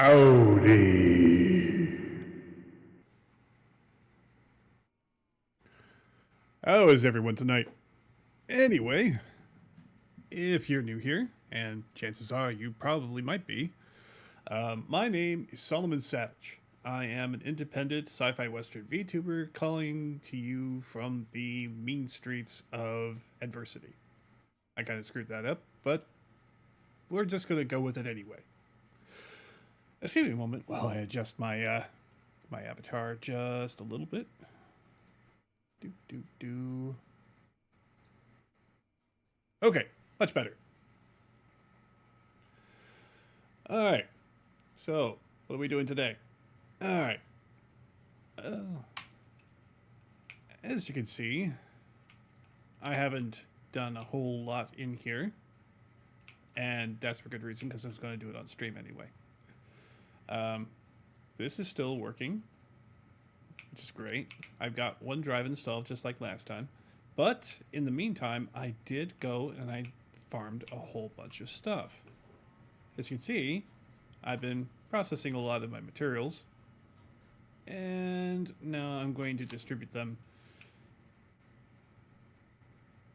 Howdy. How is everyone tonight? Anyway, if you're new here, and chances are you probably might be, my name is Solomon Savage. I am an independent sci-fi western VTuber calling to you from the mean streets of adversity. I kind of screwed that up, but we're just going to go with it anyway. Excuse me a moment while I adjust my my avatar just a little bit. Okay, much better. Alright, so what are we doing today? Alright. As you can see, I haven't done a whole lot in here. And that's for good reason, because I was going to do it on stream anyway. This is still working, which is great. I've got one drive installed just like last time. But in the meantime, I did go and I farmed a whole bunch of stuff. As you can see, I've been processing a lot of my materials. And now I'm going to distribute them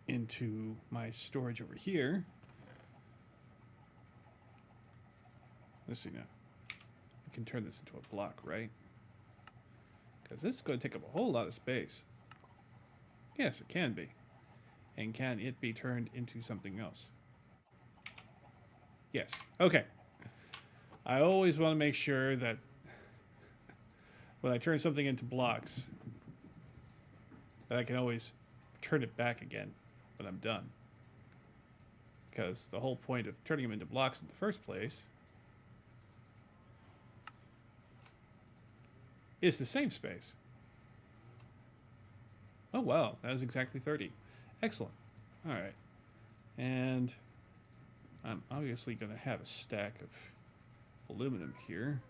into my storage over here. Let's see now. I can turn this into a block, right? Because this is going to take up a whole lot of space. Yes, it can be. And can it be turned into something else? Yes. Okay. I always want to make sure that when I turn something into blocks, that I can always turn it back again when I'm done. Because the whole point of turning them into blocks in the first place is the same space. Oh, wow. That was exactly 30. Excellent. All right. And I'm obviously going to have a stack of aluminum here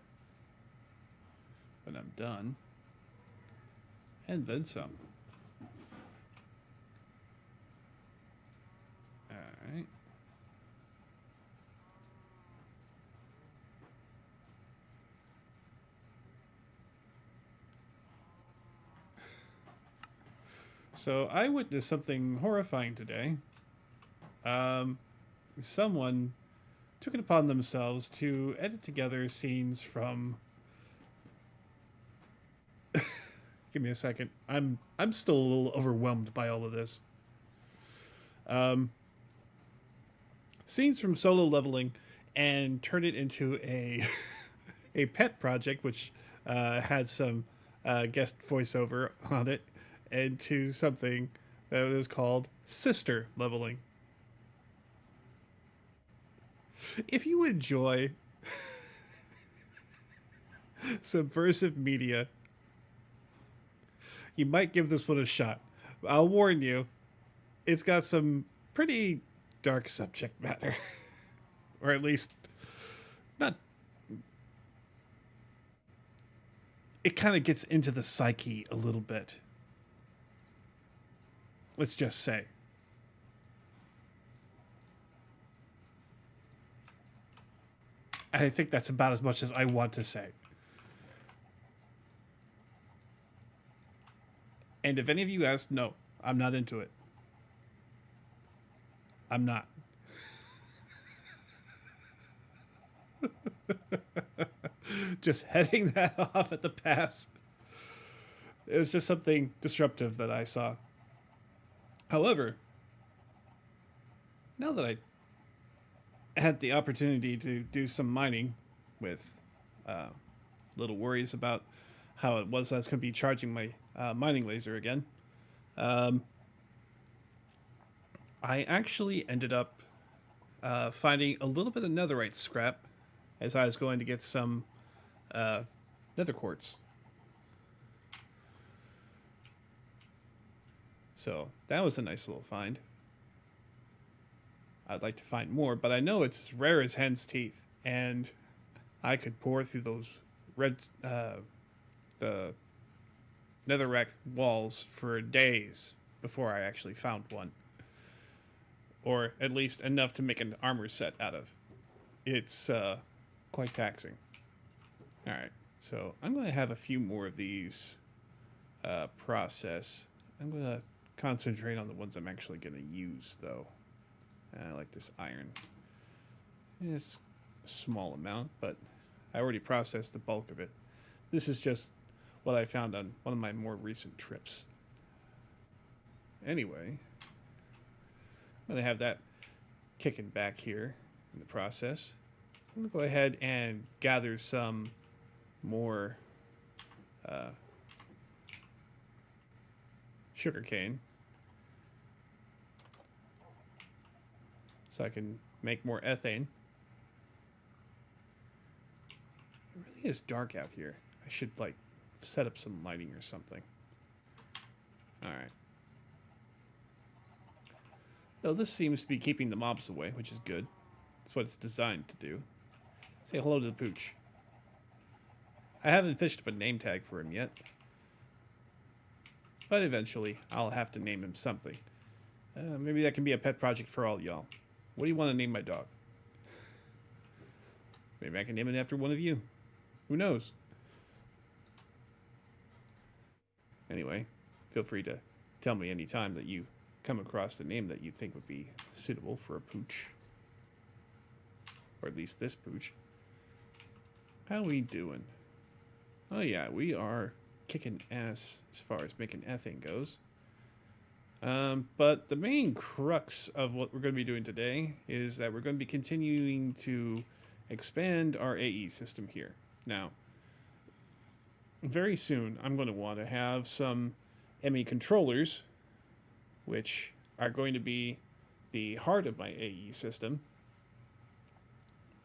when I'm done. And then some. All right. So I witnessed something horrifying today. Someone took it upon themselves to edit together scenes from. Give me a second. I'm still a little overwhelmed by all of this. Scenes from Solo Leveling, and turn it into a pet project, which had some guest voiceover on it, into something that was called Sister Leveling. If you enjoy subversive media, you might give this one a shot. I'll warn you, it's got some pretty dark subject matter. Or at least, not... It kind of gets into the psyche a little bit. Let's just say. I think that's about as much as I want to say. And if any of you ask, no, I'm not into it. I'm not. Just heading that off at the pass. It was just something disruptive that I saw. However, now that I had the opportunity to do some mining with little worries about how it was I was going to be charging my mining laser again, I actually ended up finding a little bit of netherite scrap as I was going to get some nether quartz. So that was a nice little find. I'd like to find more, but I know it's as rare as hen's teeth, and I could pour through those red, the netherrack walls for days before I actually found one. Or at least enough to make an armor set out of. It's quite taxing. All right, so I'm going to have a few more of these process. I'm going to concentrate on the ones I'm actually going to use, though. Like this iron. It's a small amount, but I already processed the bulk of it. This is just what I found on one of my more recent trips. Anyway, I'm going to have that kicking back here in the process. I'm going to go ahead and gather some more sugar cane so I can make more ethane. It really is dark out here. I should like set up some lighting or something. Alright. Though this seems to be keeping the mobs away, which is good. That's what it's designed to do. Say hello to the pooch. I haven't fished up a name tag for him yet. But eventually, I'll have to name him something. Maybe that can be a pet project for all y'all. What do you want to name my dog? Maybe I can name it after one of you. Who knows? Anyway, feel free to tell me anytime that you come across the name that you think would be suitable for a pooch. Or at least this pooch. How we doing? Oh yeah, we are kicking ass as far as making ethane goes. But the main crux of what we're going to be doing today is that we're going to be continuing to expand our AE system here. Now, very soon I'm going to want to have some ME controllers, which are going to be the heart of my AE system.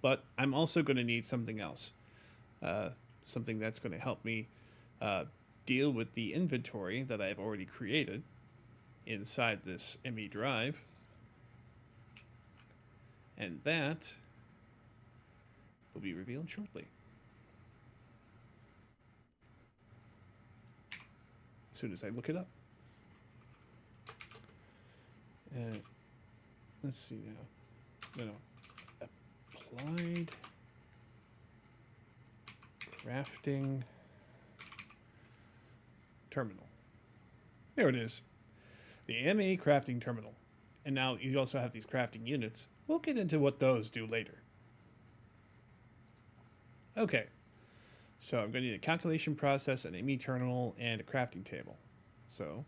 But I'm also going to need something else. Something that's going to help me deal with the inventory that I've already created inside this ME drive. And that will be revealed shortly. As soon as I look it up. Let's see now. No. Applied crafting terminal. There it is. The ME crafting terminal. And now you also have these crafting units. We'll get into what those do later. Okay. So I'm going to need a calculation process, an ME terminal, and a crafting table. So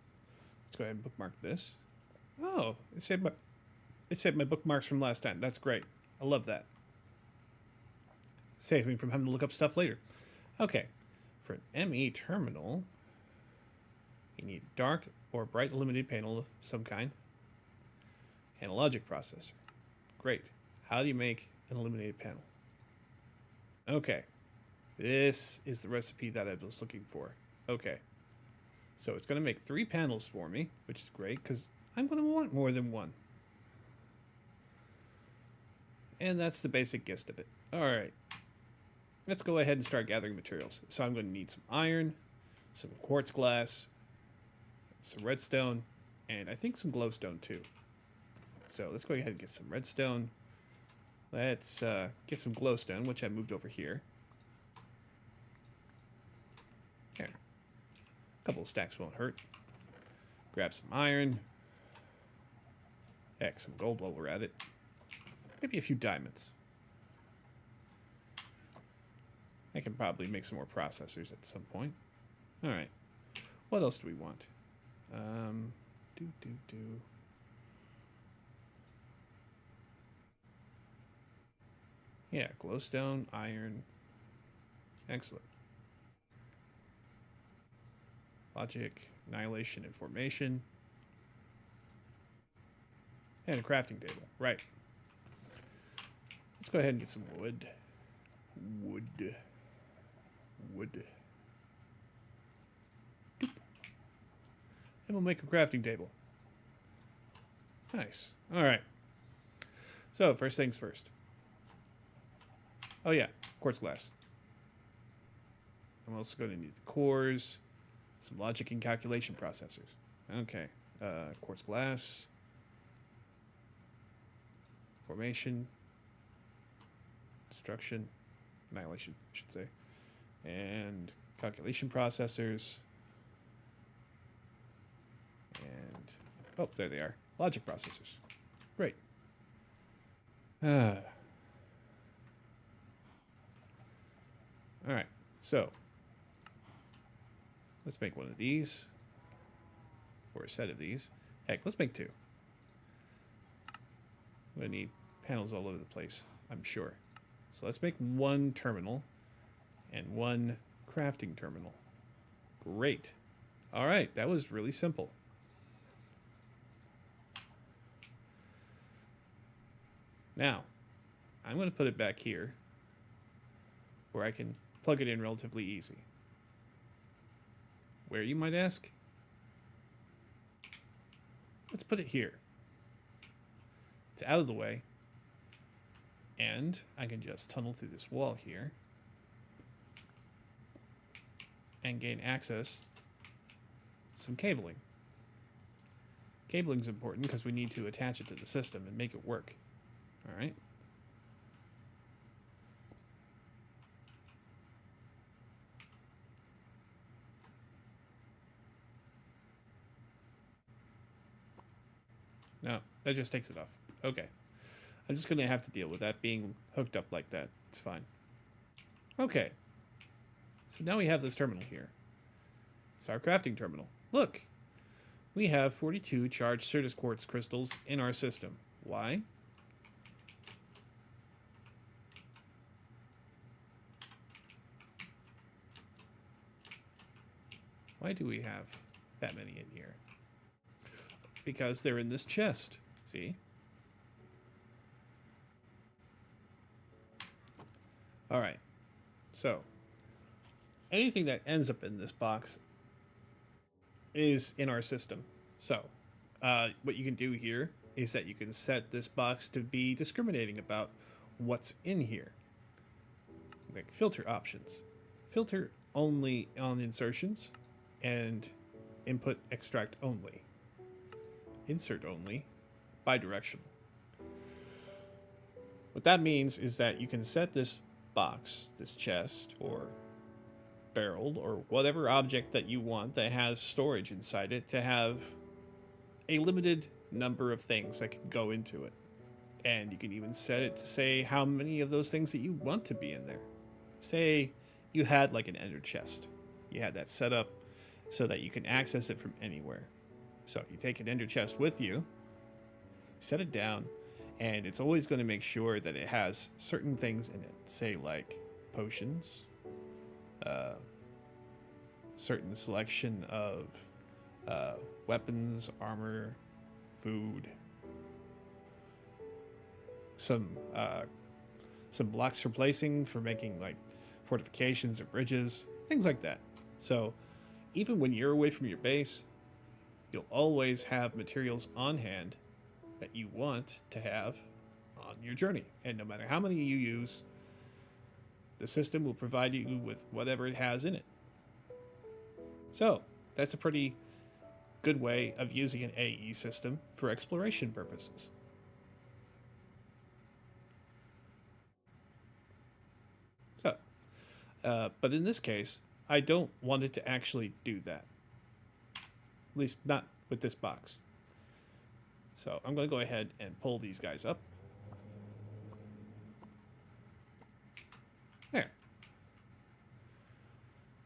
let's go ahead and bookmark this. Oh, it saved my bookmarks from last time. That's great. I love that. Save me from having to look up stuff later. Okay. For an ME terminal, you need dark or bright illuminated panel of some kind and a logic processor. Great. How do you make an illuminated panel? Okay. This is the recipe that I was looking for. Okay. So it's going to make 3 panels for me, which is great because I'm going to want more than one. And that's the basic gist of it. All right. Let's go ahead and start gathering materials. So I'm going to need some iron, some quartz glass, some redstone, and I think some glowstone too. So let's go ahead and get some redstone. Let's get some glowstone, which I moved over here. There. A couple of stacks won't hurt. Grab some iron. Heck, some gold while we're at it. Maybe a few diamonds. I can probably make some more processors at some point. Alright. What else do we want? Yeah, glowstone, iron. Excellent. Logic, annihilation, and formation. And a crafting table. Right. Let's go ahead and get some wood. Wood. Doop. And we'll make a crafting table. Nice. Alright. So, first things first. Oh yeah, quartz glass. I'm also going to need the cores, some logic and calculation processors. Okay. Quartz glass. Formation. Destruction. Annihilation, I should say. and calculation processors, and oh, there they are, logic processors. Great. All right, so let's make one of these, or a set of these. Heck, let's make two. I'm going to need panels all over the place, I'm sure. So let's make one terminal and one crafting terminal. Great. All right, that was really simple. Now, I'm going to put it back here where I can plug it in relatively easy. Where, you might ask? Let's put it here. It's out of the way. And I can just tunnel through this wall here and gain access to some cabling. Cabling is important because we need to attach it to the system and make it work. All right. No, that just takes it off. Okay. I'm just going to have to deal with that being hooked up like that. It's fine. Okay. So now we have this terminal here. It's our crafting terminal. Look! We have 42 charged Certus quartz crystals in our system. Why? Why do we have that many in here? Because they're in this chest. See? Alright. So, anything that ends up in this box is in our system. So, what you can do here is that you can set this box to be discriminating about what's in here. Like filter options. Filter only on insertions and input extract only. Insert only, bidirectional. What that means is that you can set this box, this chest, or barrel, or whatever object that you want that has storage inside it to have a limited number of things that can go into it. And you can even set it to say how many of those things that you want to be in there. Say you had like an ender chest. You had that set up so that you can access it from anywhere. So you take an ender chest with you, set it down, and it's always going to make sure that it has certain things in it. Say like potions, certain selection of weapons, armor, food, some blocks for placing for making like fortifications or bridges, things like that. So even when you're away from your base, you'll always have materials on hand that you want to have on your journey. And no matter how many you use, the system will provide you with whatever it has in it. So that's a pretty good way of using an AE system for exploration purposes. So, but in this case, I don't want it to actually do that. At least not with this box. So I'm going to go ahead and pull these guys up. There.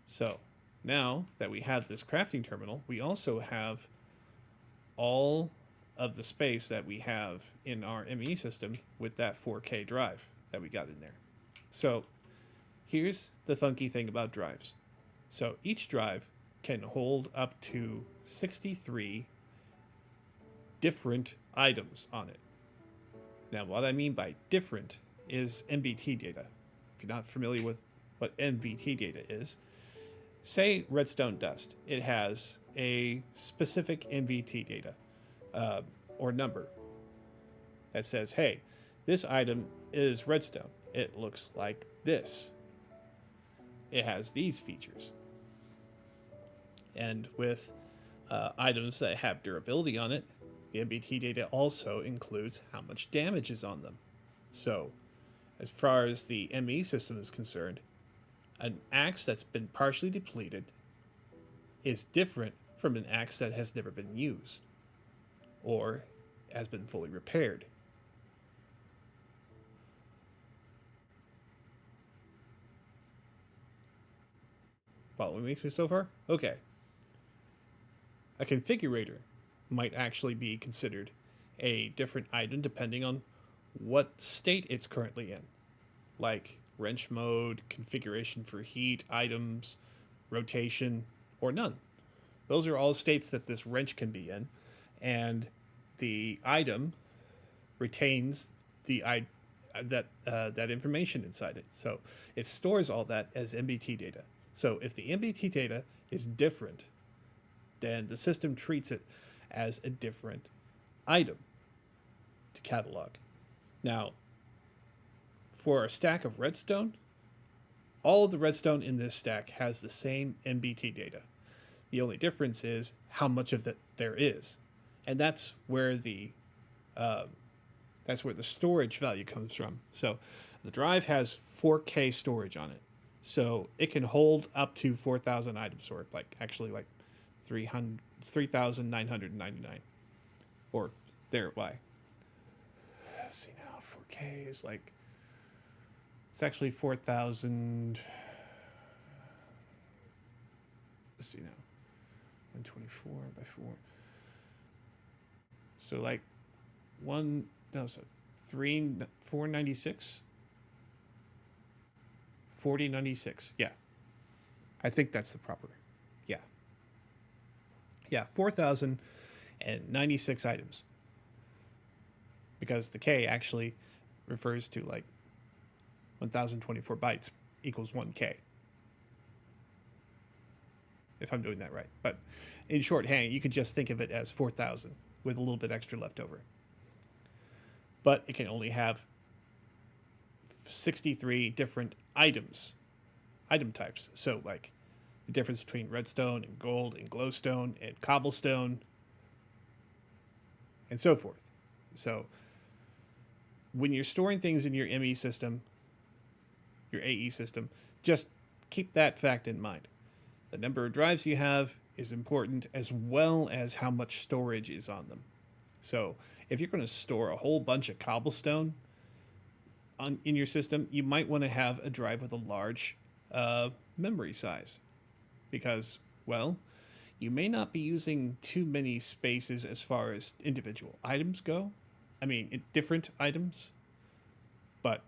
So now that we have this crafting terminal, we also have all of the space that we have in our ME system with that 4K drive that we got in there. So here's the funky thing about drives. So each drive can hold up to 63 different items on it. Now, what I mean by different is NVT data. If you're not familiar with what NVT data is, say redstone dust. It has a specific NVT data or number that says, hey, this item is redstone. It looks like this. It has these features. And with items that have durability on it, the NVT data also includes how much damage is on them. So, as far as the ME system is concerned, An axe that's been partially depleted is different from an axe that has never been used or has been fully repaired. Following me through so far? Okay. A configurator might actually be considered a different item depending on what state it's currently in, like wrench mode, configuration for heat, items, rotation, or none. Those are all states that this wrench can be in, and the item retains the that information inside it. So it stores all that as MBT data. So if the MBT data is different, then the system treats it as a different item to catalog. Now, for a stack of redstone, all of the redstone in this stack has the same MBT data. The only difference is how much of that there is, and that's where the storage value comes from. So the drive has 4K storage on it, so it can hold up to 4,000 items, or like 3,999, or thereby. Let's see now, 4K is like, it's actually 4,000. Let's see now, 124 by 4. So like so 496, 4096. Yeah, I think that's the proper. Yeah, 4,096 items, because the K actually refers to like 1,024 bytes equals 1K, if I'm doing that right. But in shorthand, you could just think of it as 4,000 with a little bit extra left over. But it can only have 63 different item types. So like the difference between redstone and gold and glowstone and cobblestone and so forth. So when you're storing things in your ME system, your AE system, just keep that fact in mind. The number of drives you have is important, as well as how much storage is on them. So if you're going to store a whole bunch of cobblestone in your system, you might want to have a drive with a large memory size, because, well, you may not be using too many spaces as far as individual items go. I mean, different items, but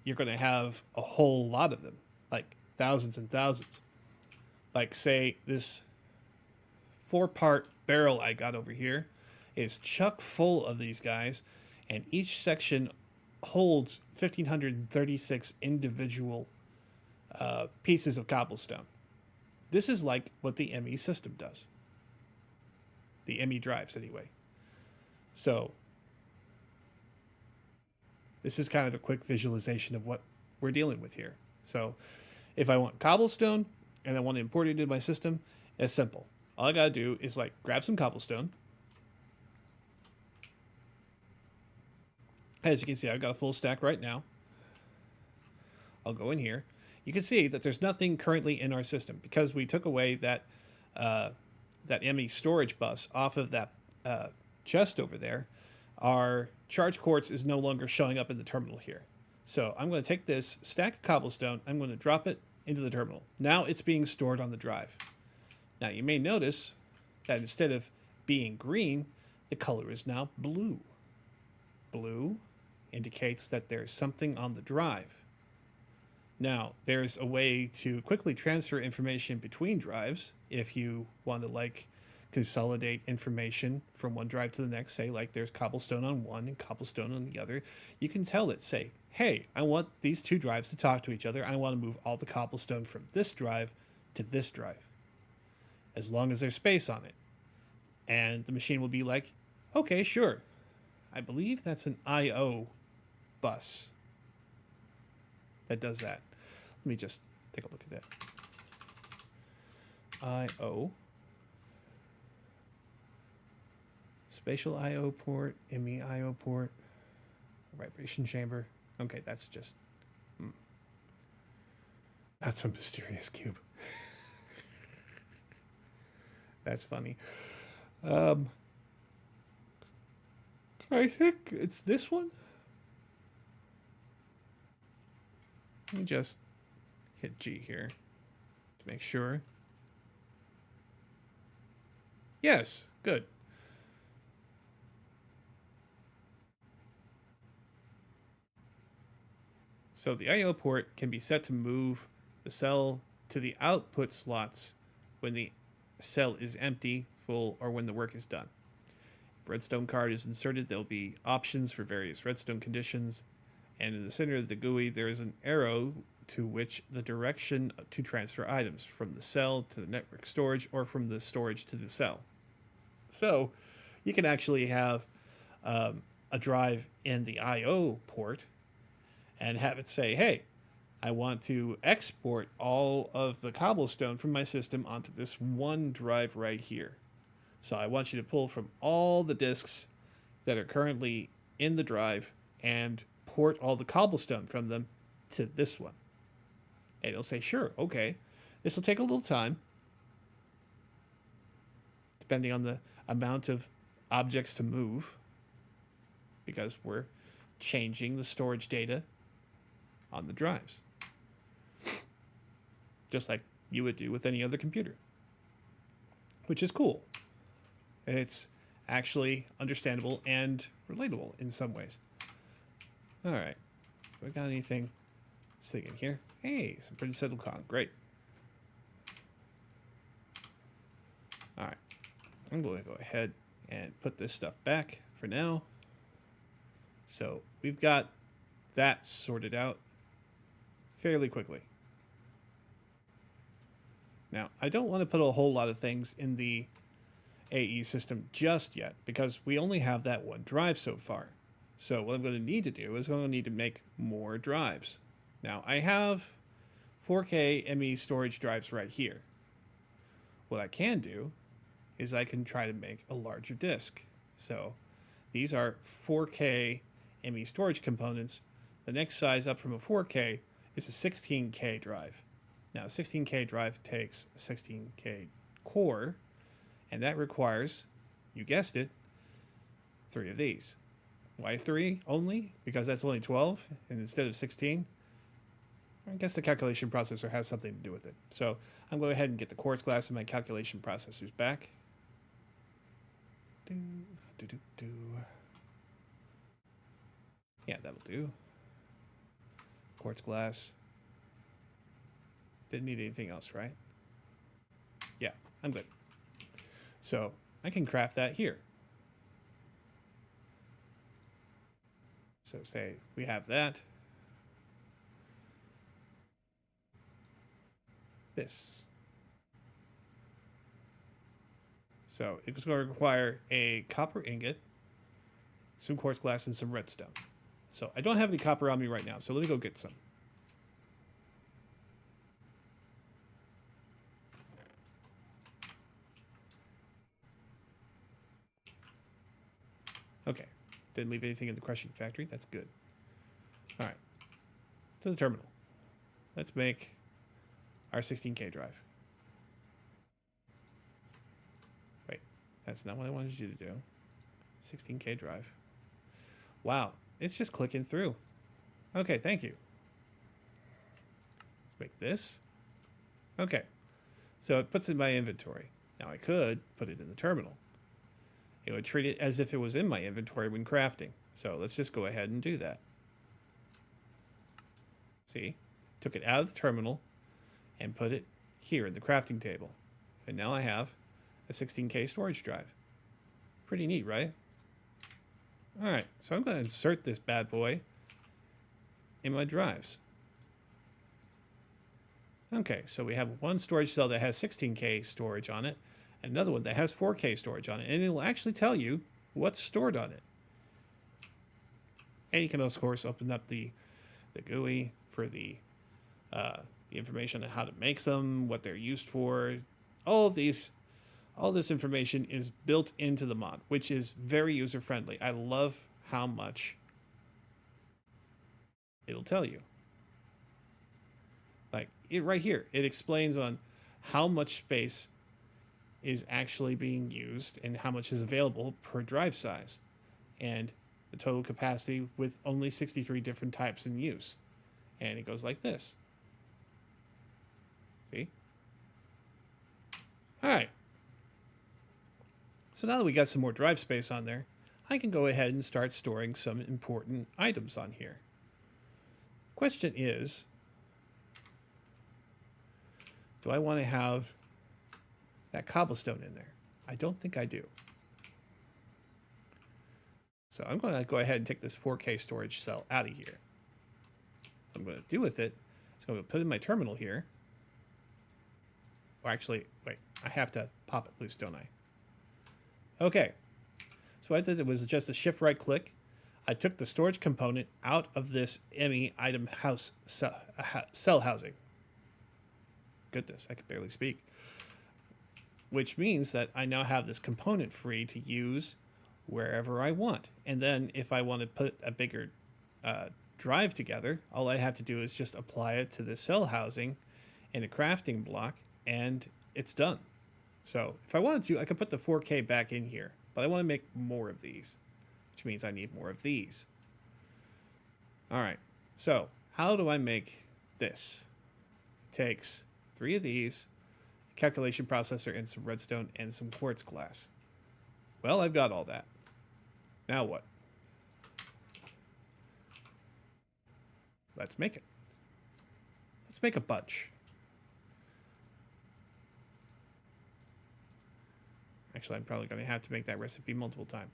you're going to have a whole lot of them, like thousands and thousands. Like, say, this 4-part barrel I got over here is chock full of these guys, and each section holds 1,536 individual pieces of cobblestone. This is like what the ME system does. The ME drives, anyway. So this is kind of a quick visualization of what we're dealing with here. So if I want cobblestone and I want to import it into my system, it's simple. All I gotta do is like grab some cobblestone. As you can see, I've got a full stack right now. I'll go in here. You can see that there's nothing currently in our system because we took away that ME storage bus off of that chest over there. Our charge quartz is no longer showing up in the terminal here. So I'm going to take this stack of cobblestone, I'm going to drop it into the terminal. Now it's being stored on the drive. Now you may notice that instead of being green, the color is now blue. Blue indicates that there's something on the drive. Now, there's a way to quickly transfer information between drives if you want to like consolidate information from one drive to the next. Say like there's cobblestone on one and cobblestone on the other. You can tell it, say, hey, I want these two drives to talk to each other. I want to move all the cobblestone from this drive to this drive, as long as there's space on it. And the machine will be like, okay, sure. I believe that's an I/O bus that does that. Let me just take a look at that. I/O. Spatial I/O port, ME I/O port, vibration chamber. Okay, that's just... That's a mysterious cube. That's funny. Um, I think it's this one. Let me just hit G here to make sure. Yes, good. So the I/O port can be set to move the cell to the output slots when the cell is empty, full, or when the work is done. If redstone card is inserted, there will be options for various redstone conditions, and in the center of the GUI there is an arrow to which the direction to transfer items from the cell to the network storage or from the storage to the cell. So you can actually have a drive in the I/O port and have it say, hey, I want to export all of the cobblestone from my system onto this one drive right here. So I want you to pull from all the disks that are currently in the drive and port all the cobblestone from them to this one. And it'll say, sure, okay. This will take a little time, depending on the amount of objects to move, because we're changing the storage data on the drives, just like you would do with any other computer, which is cool. It's actually understandable and relatable in some ways. All right, we got anything sitting in here? Hey, some printed silicon, great. All right, I'm going to go ahead and put this stuff back for now. So we've got that sorted out fairly quickly. Now, I don't want to put a whole lot of things in the AE system just yet, because we only have that one drive so far. So what I'm going to need to do is I'm going to need to make more drives. Now, I have 4K ME storage drives right here. What I can do is I can try to make a larger disk. So these are 4K ME storage components. The next size up from a 4K is a 16K drive. Now, a 16K drive takes a 16K core, and that requires, you guessed it, 3 of these. Why 3 only? Because that's only 12, and instead of 16? I guess the calculation processor has something to do with it. So I'm going to go ahead and get the quartz glass and my calculation processors back. Yeah, that'll do. Quartz glass. Didn't need anything else, right? Yeah, I'm good. So I can craft that here. So say we have that. This. So it's going to require a copper ingot, some quartz glass, and some redstone. So I don't have any copper on me right now, so let me go get some. Okay, didn't leave anything in the crushing factory. That's good. All right, to the terminal. Let's make our 16K drive. Wait, that's not what I wanted you to do. 16K drive. Wow, it's just clicking through. Okay, thank you. Let's make this. Okay, so it puts it in my inventory. Now I could put it in the terminal. It would treat it as if it was in my inventory when crafting. So let's just go ahead and do that. See, took it out of the terminal and put it here in the crafting table. And now I have a 16K storage drive. Pretty neat, right? All right, so I'm going to insert this bad boy in my drives. Okay, so we have one storage cell that has 16K storage on it, and another one that has 4K storage on it, and it will actually tell you what's stored on it. And you can, of course, open up the GUI for the information on how to make them, what they're used for. All this information is built into the mod, which is very user-friendly. I love how much it'll tell you. Like right here, it explains on how much space is actually being used and how much is available per drive size, and the total capacity with only 63 different types in use. And it goes like this. See? All right. So now that we got some more drive space on there, I can go ahead and start storing some important items on here. Question is, do I want to have that cobblestone in there? I don't think I do. So I'm going to go ahead and take this 4K storage cell out of here. What I'm going to do with it is I'm going to put it in my terminal here. Or actually, wait, I have to pop it loose, don't I? Okay. So what I did was just a shift right click. I took the storage component out of this ME item house cell housing. Goodness, I could barely speak. Which means that I now have this component free to use wherever I want. And then if I want to put a bigger drive together, all I have to do is just apply it to this cell housing in a crafting block, and it's done. So if I wanted to, I could put the 4K back in here, but I want to make more of these, which means I need more of these. All right, so how do I make this? It takes 3 of these, a calculation processor, and some redstone and some quartz glass. Well, I've got all that. Now what? Let's make it. Let's make a bunch. Actually, I'm probably going to have to make that recipe multiple times,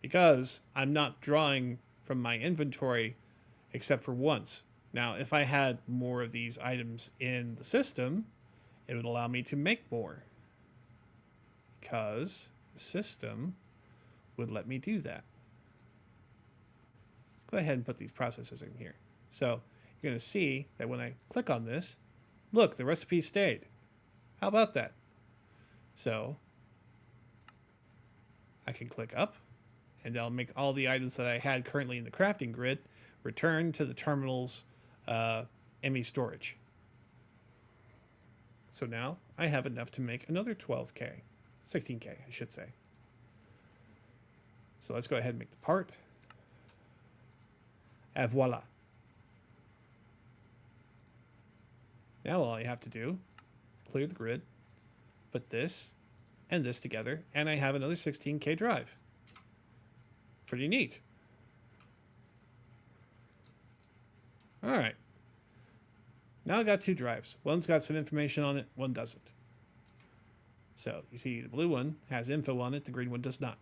because I'm not drawing from my inventory except for once. Now, if I had more of these items in the system, it would allow me to make more, because the system would let me do that. Go ahead and put these processes in here. So you're going to see that when I click on this, look, the recipe stayed. How about that? So I can click up, and that'll make all the items that I had currently in the crafting grid return to the terminal's ME storage. So now I have enough to make another 12K, 16K, I should say. So let's go ahead and make the part. And voila. Now all I have to do is clear the grid, put this and this together, and I have another 16K drive. Pretty neat. All right. Now I got 2 drives. One's got some information on it, one doesn't. So you see the blue one has info on it, the green one does not.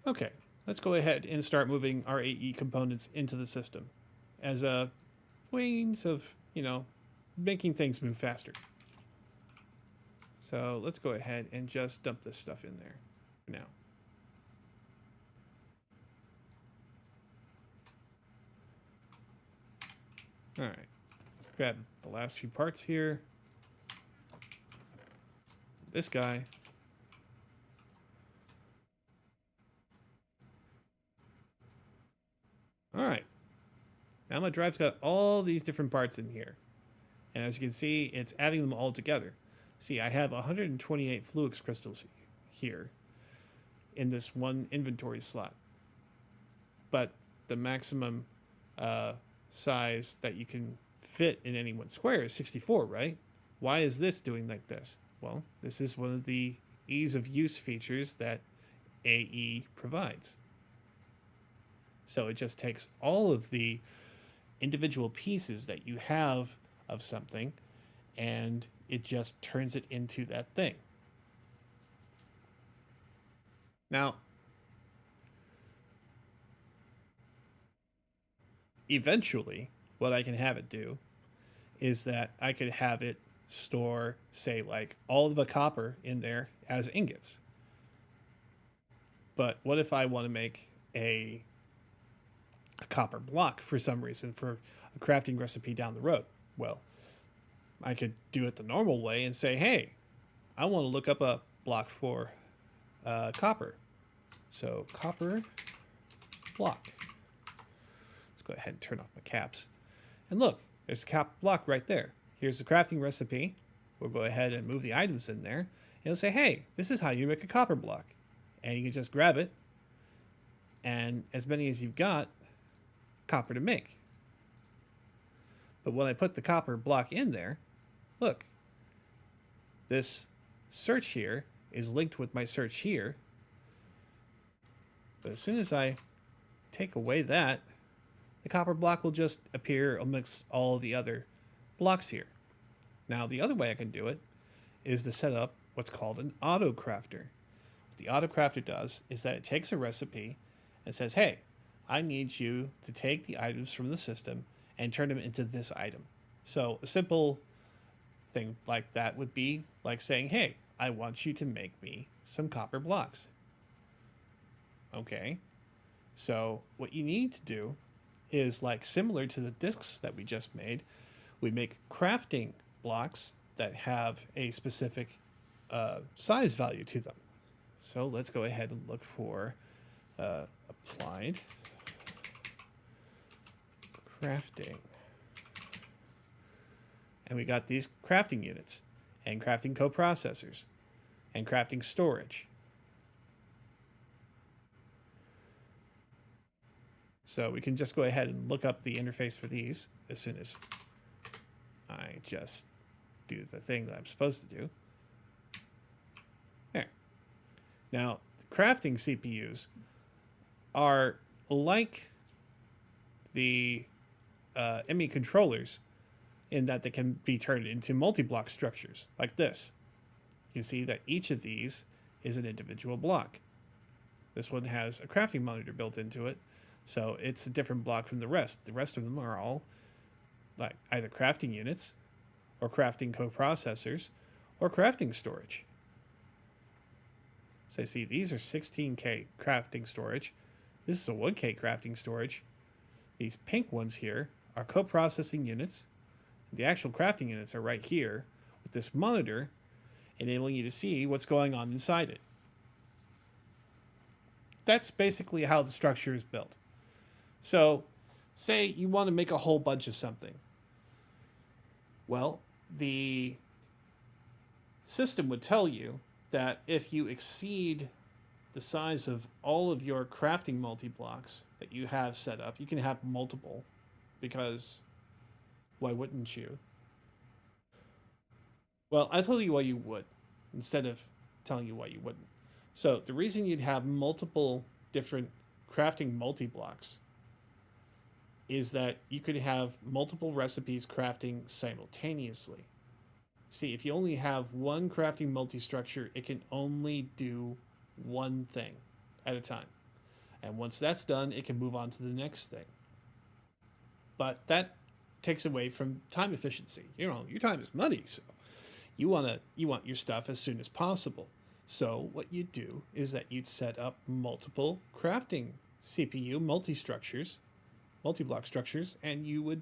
Okay, let's go ahead and start moving our AE components into the system as a means of, making things move faster. So let's go ahead and just dump this stuff in there for now. All right, grab the last few parts here. This guy. All right, now my drive's got all these different parts in here. And as you can see, it's adding them all together. See, I have 128 Fluix crystals here in this one inventory slot. But the maximum size that you can fit in any one square is 64, right? Why is this doing like this? Well, this is one of the ease of use features that AE provides. So it just takes all of the individual pieces that you have of something, and it just turns it into that thing. Now, eventually, what I can have it do is that I could have it store, say, like all of the copper in there as ingots. But what if I want to make a copper block for some reason for a crafting recipe down the road? Well, I could do it the normal way and say, hey, I want to look up a block for copper. So copper block. Let's go ahead and turn off my caps. And look, there's a copper block right there. Here's the crafting recipe. We'll go ahead and move the items in there. And it'll say, hey, this is how you make a copper block. And you can just grab it. And as many as you've got, copper to make. But when I put the copper block in there, look, this search here is linked with my search here. But as soon as I take away that, the copper block will just appear amongst all the other blocks here. Now, the other way I can do it is to set up what's called an auto crafter. What the auto crafter does is that it takes a recipe and says, hey, I need you to take the items from the system and turn them into this item. So a simple thing like that would be like saying, hey, I want you to make me some copper blocks. Okay. So what you need to do is, like similar to the discs that we just made, we make crafting blocks that have a specific size value to them. So let's go ahead and look for applied crafting. And we got these crafting units and crafting coprocessors and crafting storage. So we can just go ahead and look up the interface for these as soon as I just do the thing that I'm supposed to do. There. Now, the crafting CPUs are like the ME controllers in that they can be turned into multi-block structures like this. You can see that each of these is an individual block. This one has a crafting monitor built into it, so it's a different block from the rest. The rest of them are all like either crafting units or crafting coprocessors or crafting storage. So see, these are 16K crafting storage. This is a 1K crafting storage. These pink ones here are coprocessing units. The actual crafting units are right here with this monitor enabling you to see what's going on inside it. That's basically how the structure is built. So, say you want to make a whole bunch of something. Well, the system would tell you that if you exceed the size of all of your crafting multi-blocks that you have set up, you can have multiple, because why wouldn't you? Well, I'll tell you why you would, instead of telling you why you wouldn't. So the reason you'd have multiple different crafting multi-blocks is that you could have multiple recipes crafting simultaneously. See, if you only have one crafting multi-structure, it can only do one thing at a time. And once that's done, it can move on to the next thing. But that takes away from time efficiency. You know, your time is money, so you want your stuff as soon as possible. So what you do is that you'd set up multiple crafting CPU multi-block structures, and you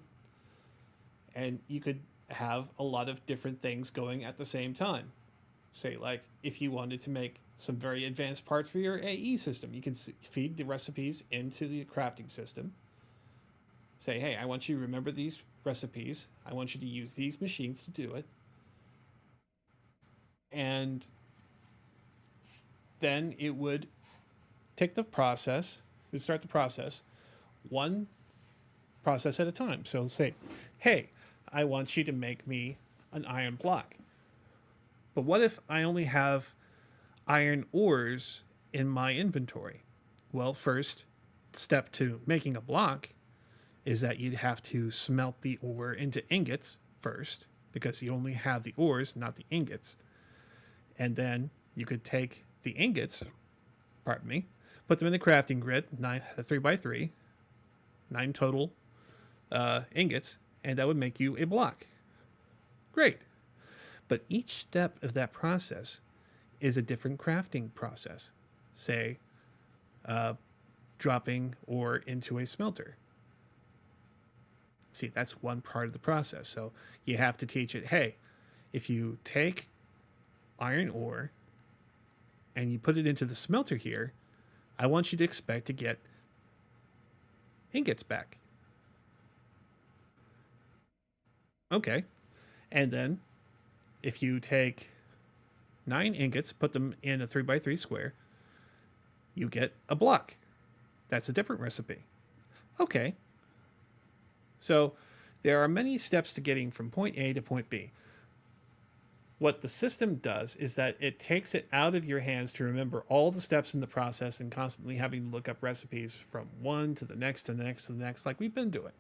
could have a lot of different things going at the same time. Say, like, if you wanted to make some very advanced parts for your AE system, you can feed the recipes into the crafting system. Say, hey, I want you to remember these recipes. I want you to use these machines to do it. And then it would take the process, it would start the process, one process at a time. So say, hey, I want you to make me an iron block. But what if I only have iron ores in my inventory? Well, first step to making a block is that you'd have to smelt the ore into ingots first, because you only have the ores, not the ingots. And then you could take the ingots, put them in the crafting grid, 3x3, 9 total ingots, and that would make you a block. Great. But each step of that process is a different crafting process. Say, dropping ore into a smelter. See, that's one part of the process. So you have to teach it, hey, if you take iron ore and you put it into the smelter here, I want you to expect to get ingots back. Okay. And then if you take 9 ingots, put them in a 3x3 square, you get a block. That's a different recipe. Okay. So there are many steps to getting from point A to point B. What the system does is that it takes it out of your hands to remember all the steps in the process and constantly having to look up recipes from one to the next to the next to the next, like we've been doing.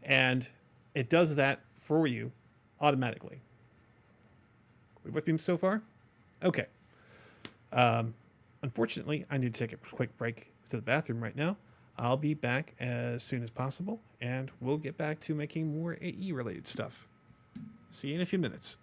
And it does that for you automatically. We with me so far? Okay. Unfortunately, I need to take a quick break to the bathroom right now. I'll be back as soon as possible, and we'll get back to making more AE related stuff. See you in a few minutes.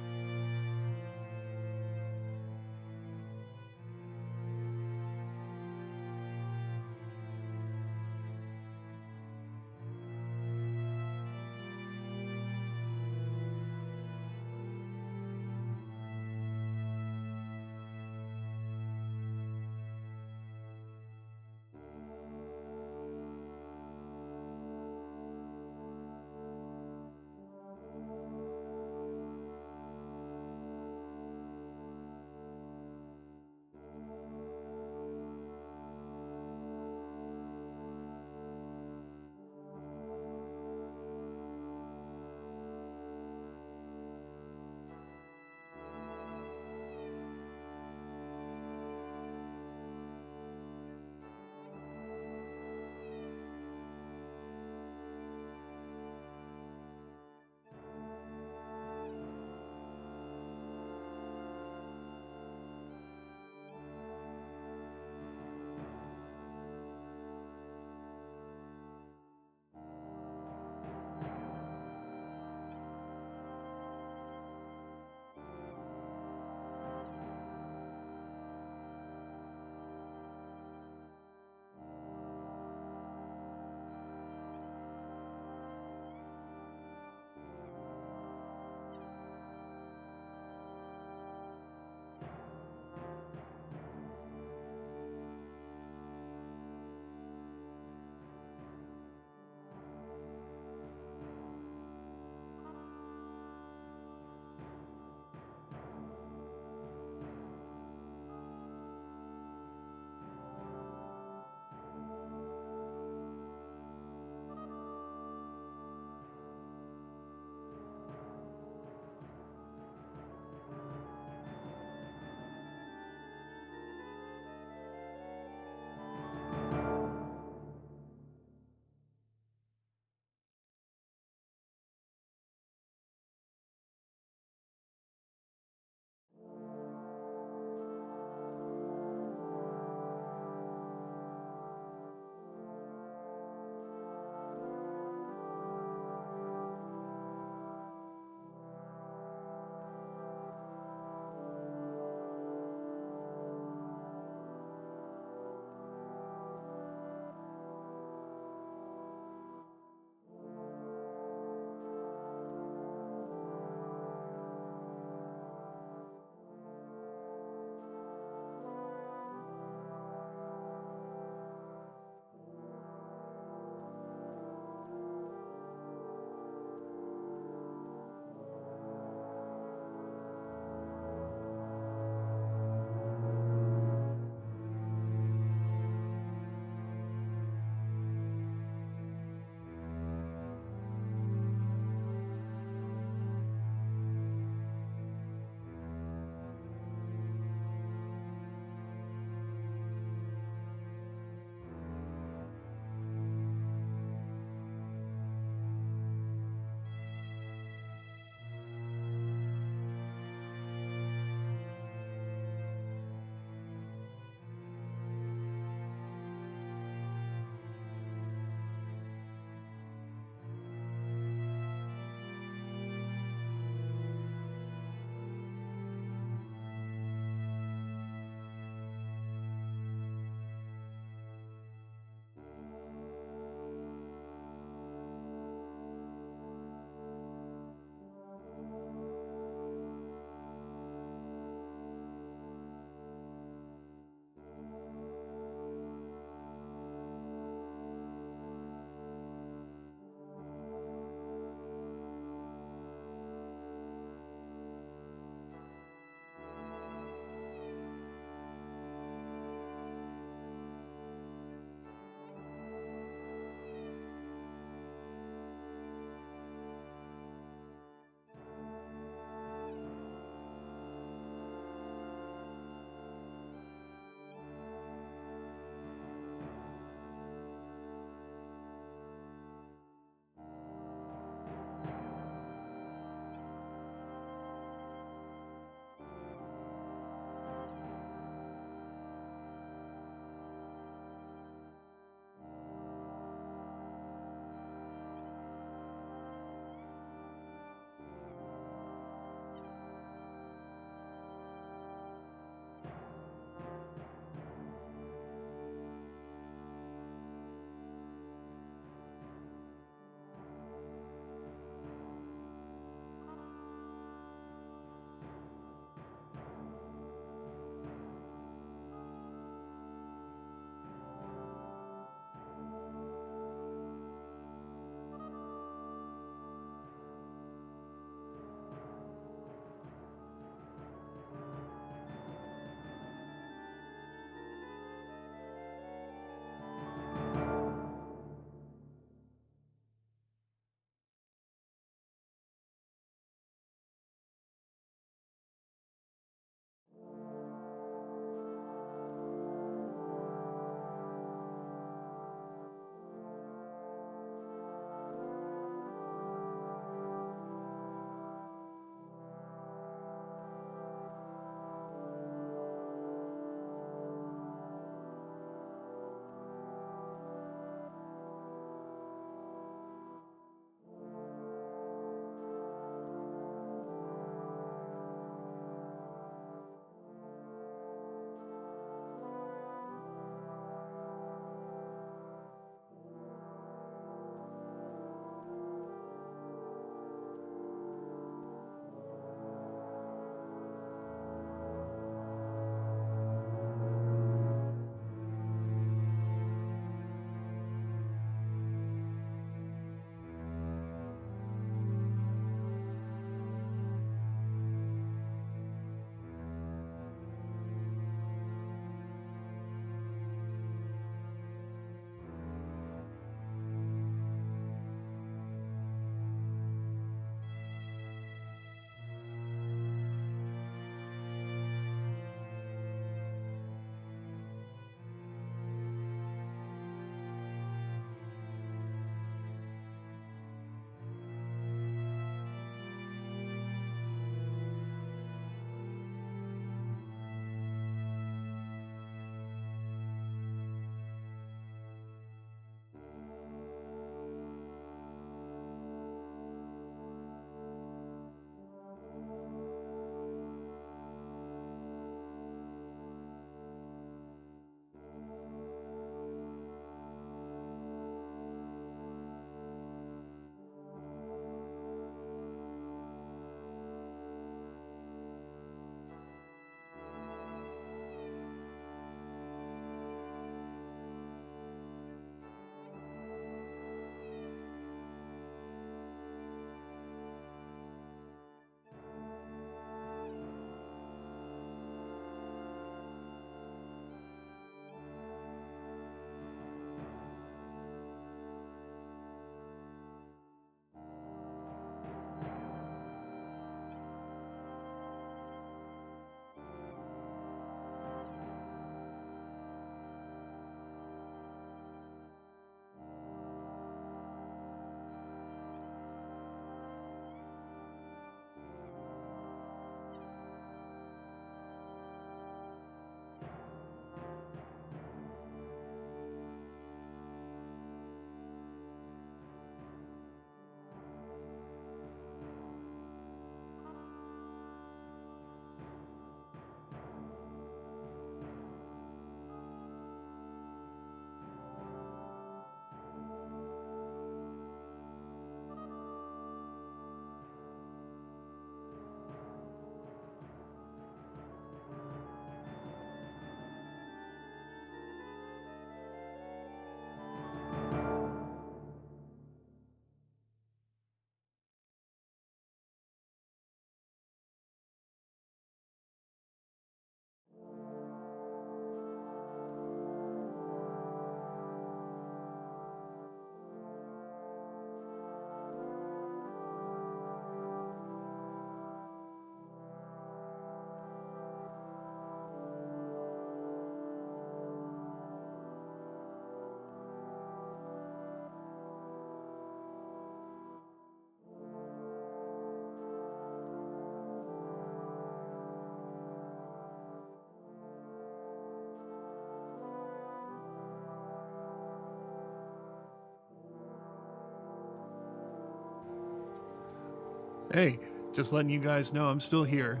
Hey, just letting you guys know I'm still here.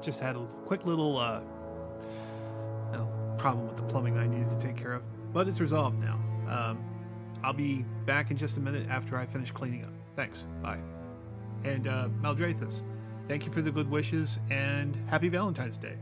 Just had a quick little problem with the plumbing I needed to take care of, but it's resolved now. I'll be back in just a minute after I finish cleaning up. Thanks. Bye. And Maldrathus, thank you for the good wishes and happy Valentine's Day.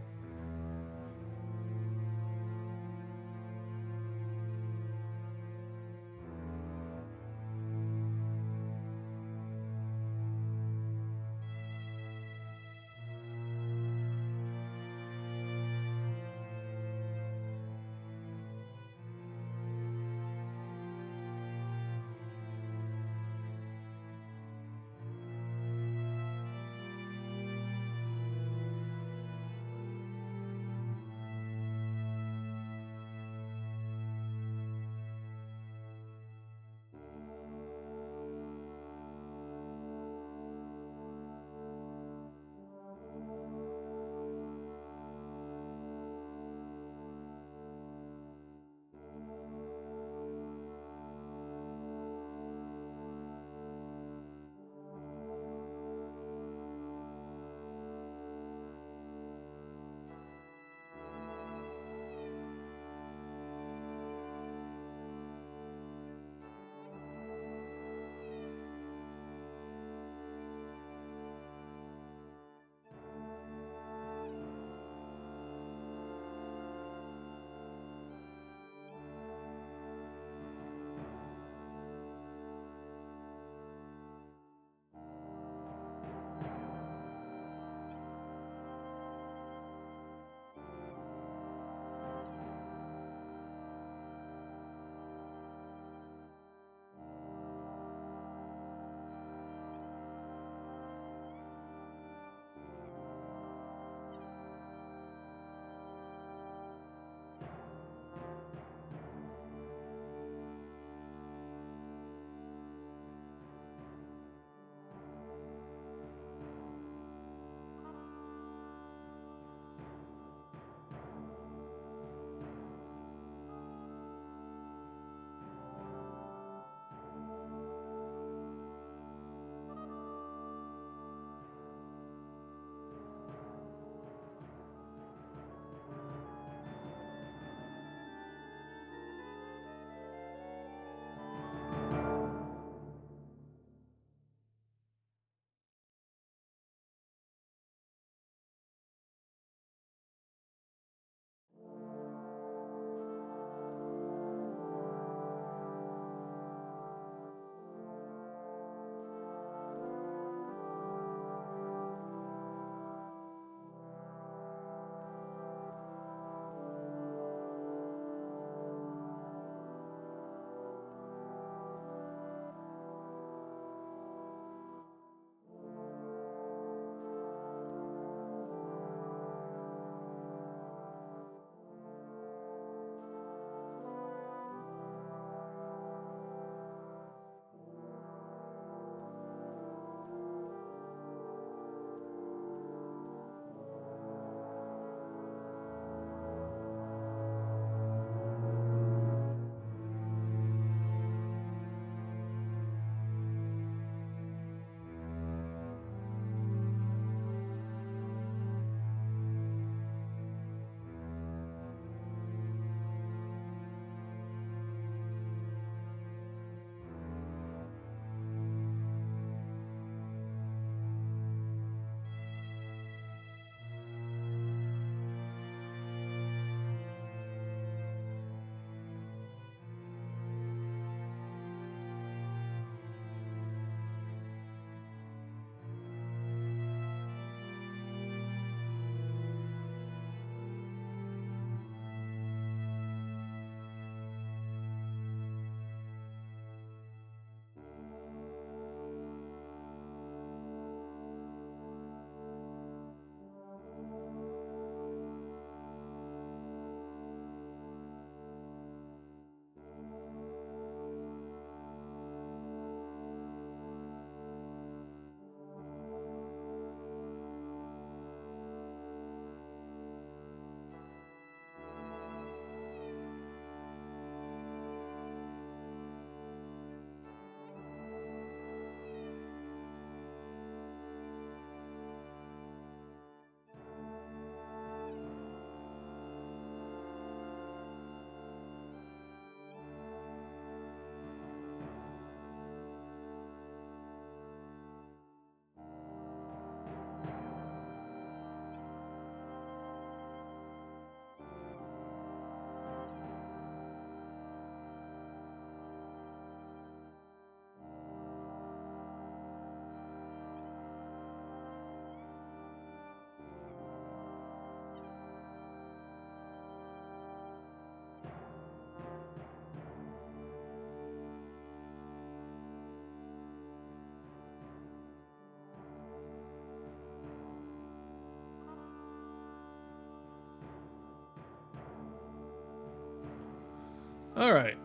All right,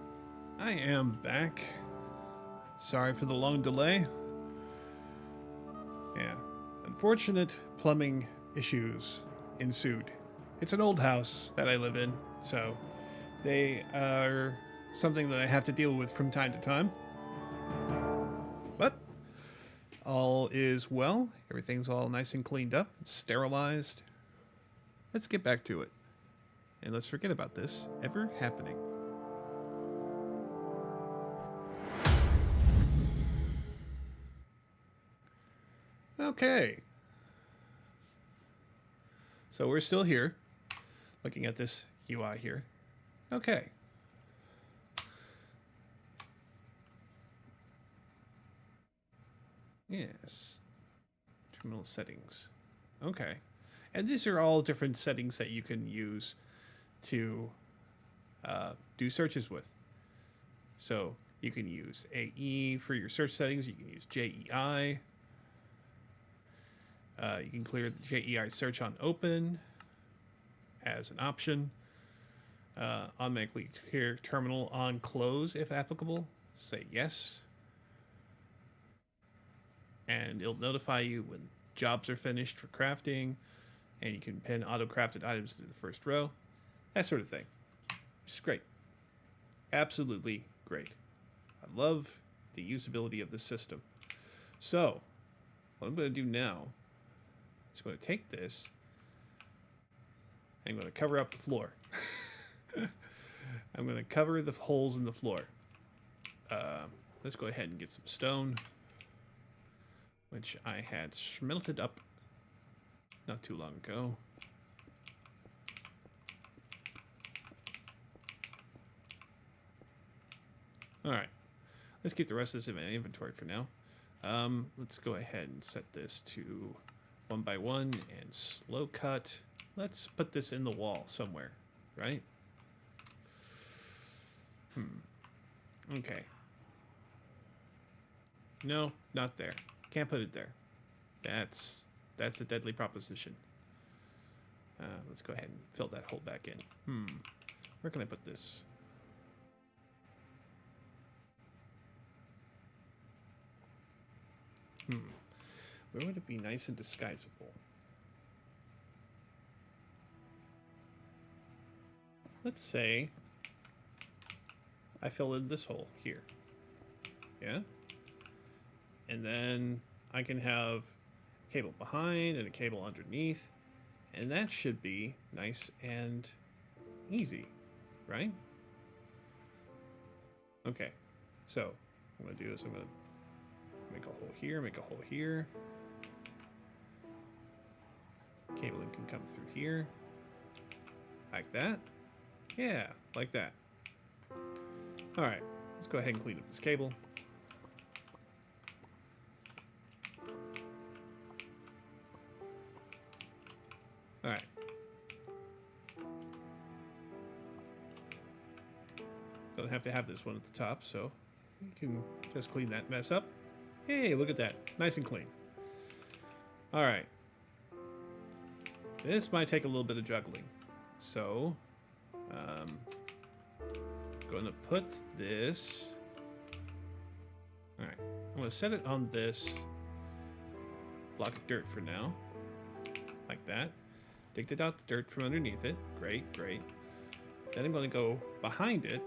I am back. Sorry for the long delay. Yeah, unfortunate plumbing issues ensued. It's an old house that I live in, so they are something that I have to deal with from time to time. But all is well. Everything's all nice and cleaned up, sterilized. Let's get back to it. And let's forget about this ever happening. Okay. So we're still here, looking at this UI here. Okay. Yes. Terminal settings. Okay. And these are all different settings that you can use to do searches with. So you can use AE for your search settings. You can use JEI. You can clear the JEI search on open as an option. Automatically clear terminal on close if applicable. Say yes. And it'll notify you when jobs are finished for crafting. And you can pin auto-crafted items to the first row. That sort of thing. It's great. Absolutely great. I love the usability of the system. So, what I'm going to do now is I'm going to take this and I'm going to cover up the floor. I'm going to cover the holes in the floor. Let's go ahead and get some stone, which I had smelted up not too long ago. Alright, let's keep the rest of this in my inventory for now. Let's go ahead and set this to 1 by 1 and slow cut. Let's put this in the wall somewhere, right? Okay. No, not there. Can't put it there. That's a deadly proposition. Let's go ahead and fill that hole back in. Where can I put this? Where would it be nice and disguisable? Let's say I fill in this hole here. Yeah? And then I can have a cable behind and a cable underneath. And that should be nice and easy, right? Okay. So, what I'm going to do is I'm going to make a hole here, make a hole here. Cabling can come through here. Like that. Yeah, like that. Alright, let's go ahead and clean up this cable. Alright. Don't have to have this one at the top, so you can just clean that mess up. Hey, look at that. Nice and clean. Alright. This might take a little bit of juggling. So, going to put this... Alright. I'm going to set it on this block of dirt for now. Like that. Dig out the dirt from underneath it. Great, great. Then I'm going to go behind it.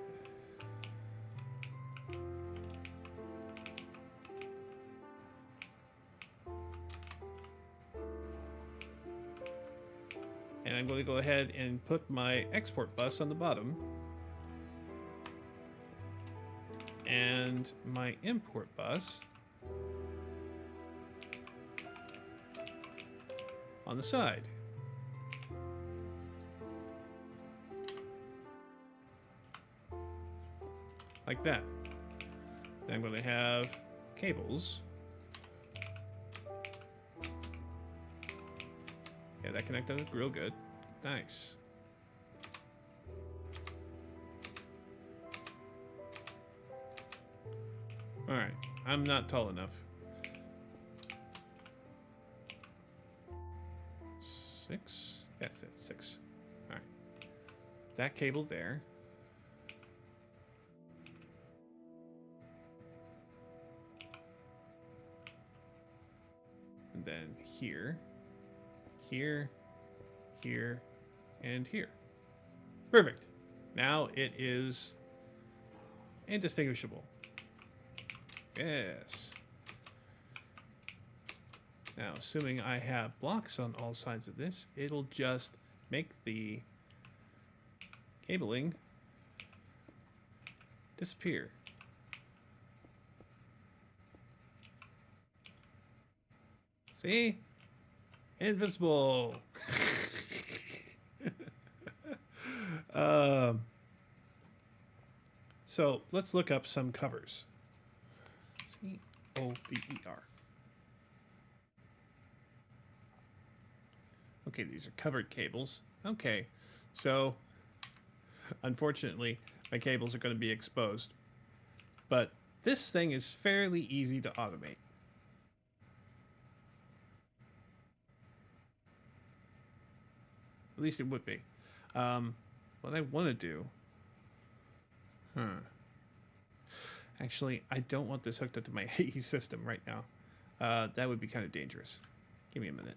And I'm going to go ahead and put my export bus on the bottom. And my import bus on the side. Like that. Then I'm going to have cables. Yeah, that connected up real good. Nice. Alright, I'm not tall enough. 6? That's it, 6. Alright. That cable there. And then here, here, here, and here. Perfect. Now it is indistinguishable. Yes. Now, assuming I have blocks on all sides of this, it'll just make the cabling disappear. See? Invisible. So let's look up some covers. C-O-V-E-R. Okay, these are covered cables. Okay, so unfortunately, my cables are going to be exposed. But this thing is fairly easy to automate. At least it would be. What I want to do... Actually, I don't want this hooked up to my AE system right now. That would be kind of dangerous. Give me a minute.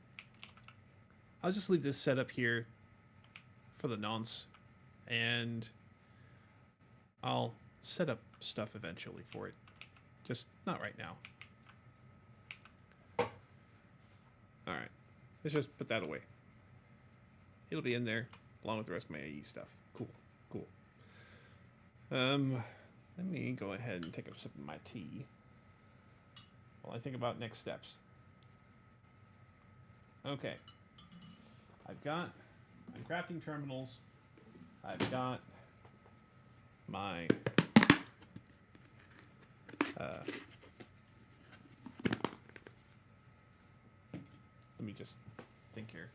I'll just leave this set up here for the nonce. And I'll set up stuff eventually for it. Just not right now. Alright. Let's just put that away. It'll be in there along with the rest of my AE stuff. Cool. Cool. Let me go ahead and take a sip of my tea while I think about next steps. Okay. I've got my crafting terminals. I've got my let me just think here.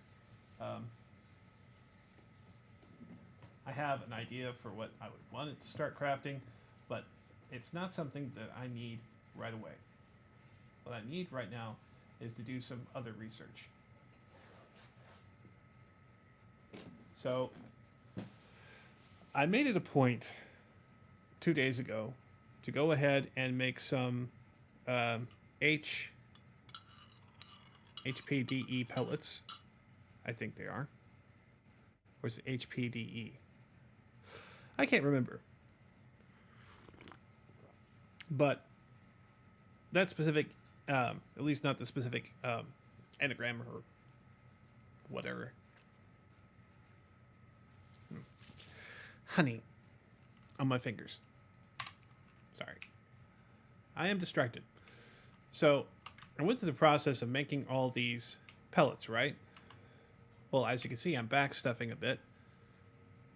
I have an idea for what I would want it to start crafting, but it's not something that I need right away. What I need right now is to do some other research. So I made it a point 2 days ago to go ahead and make some HPDE pellets. I think they are. Or is it HPDE? I can't remember. But that specific, at least not the specific anagram or whatever. Honey on my fingers. Sorry. I am distracted. So I went through the process of making all these pellets, right? Well, as you can see, I'm back stuffing a bit.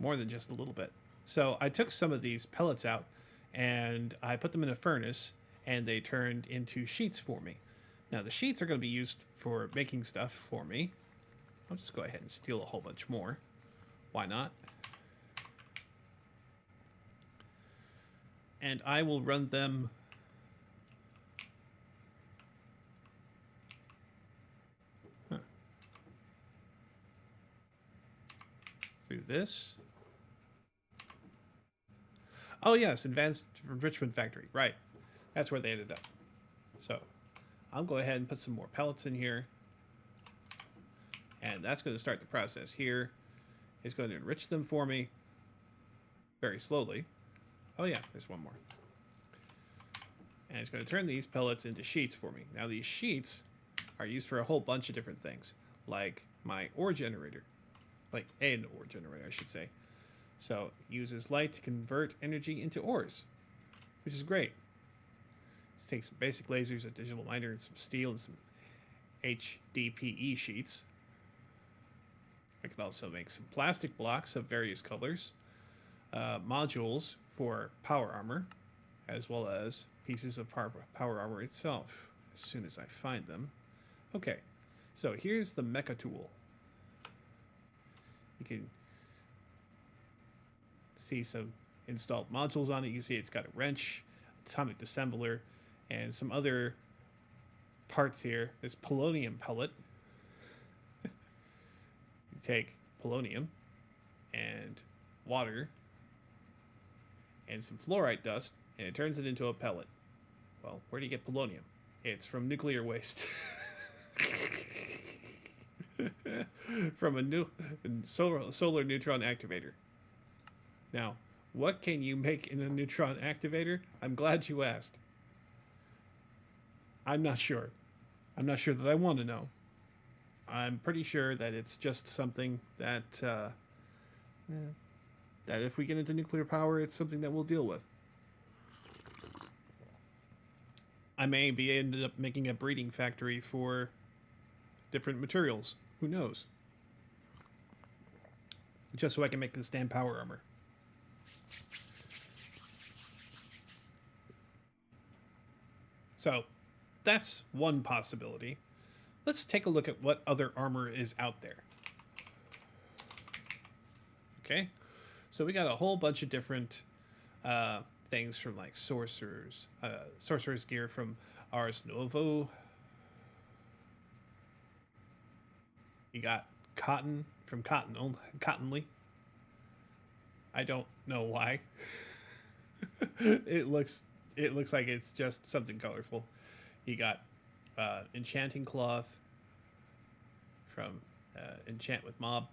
More than just a little bit. So I took some of these pellets out and I put them in a furnace and they turned into sheets for me. Now the sheets are going to be used for making stuff for me. I'll just go ahead and steal a whole bunch more. Why not? And I will run them through this. Oh yes, Advanced Enrichment Factory. Right. That's where they ended up. So I'll go ahead and put some more pellets in here. And that's going to start the process here. It's going to enrich them for me very slowly. Oh yeah, there's one more. And it's going to turn these pellets into sheets for me. Now these sheets are used for a whole bunch of different things. Like my ore generator. Like an ore generator, I should say. So it uses light to convert energy into ores. Which is great. Let's take some basic lasers, a digital miner, and some steel, and some HDPE sheets. I can also make some plastic blocks of various colors. Modules for power armor, as well as pieces of power armor itself, as soon as I find them. Okay, so here's the mecha tool. You can see some installed modules on it. You see it's got a wrench, atomic dissembler, and some other parts here. This polonium pellet. You take polonium and water and some fluorite dust, and it turns it into a pellet. Well, where do you get polonium? It's from nuclear waste. From a new solar neutron activator. Now, what can you make in a neutron activator? I'm glad you asked. I'm not sure. I'm not sure that I want to know. I'm pretty sure that it's just something that that if we get into nuclear power, it's something that we'll deal with. I may be ended up making a breeding factory for different materials. Who knows? Just so I can make the stand power armor. So, that's one possibility. Let's take a look at what other armor is out there. Okay, so we got a whole bunch of different things from like sorcerers, sorcerer's gear from Ars Novo. You got cotton from Cottonly. I don't know why. it looks like it's just something colorful. You got enchanting cloth from Enchant with Mob.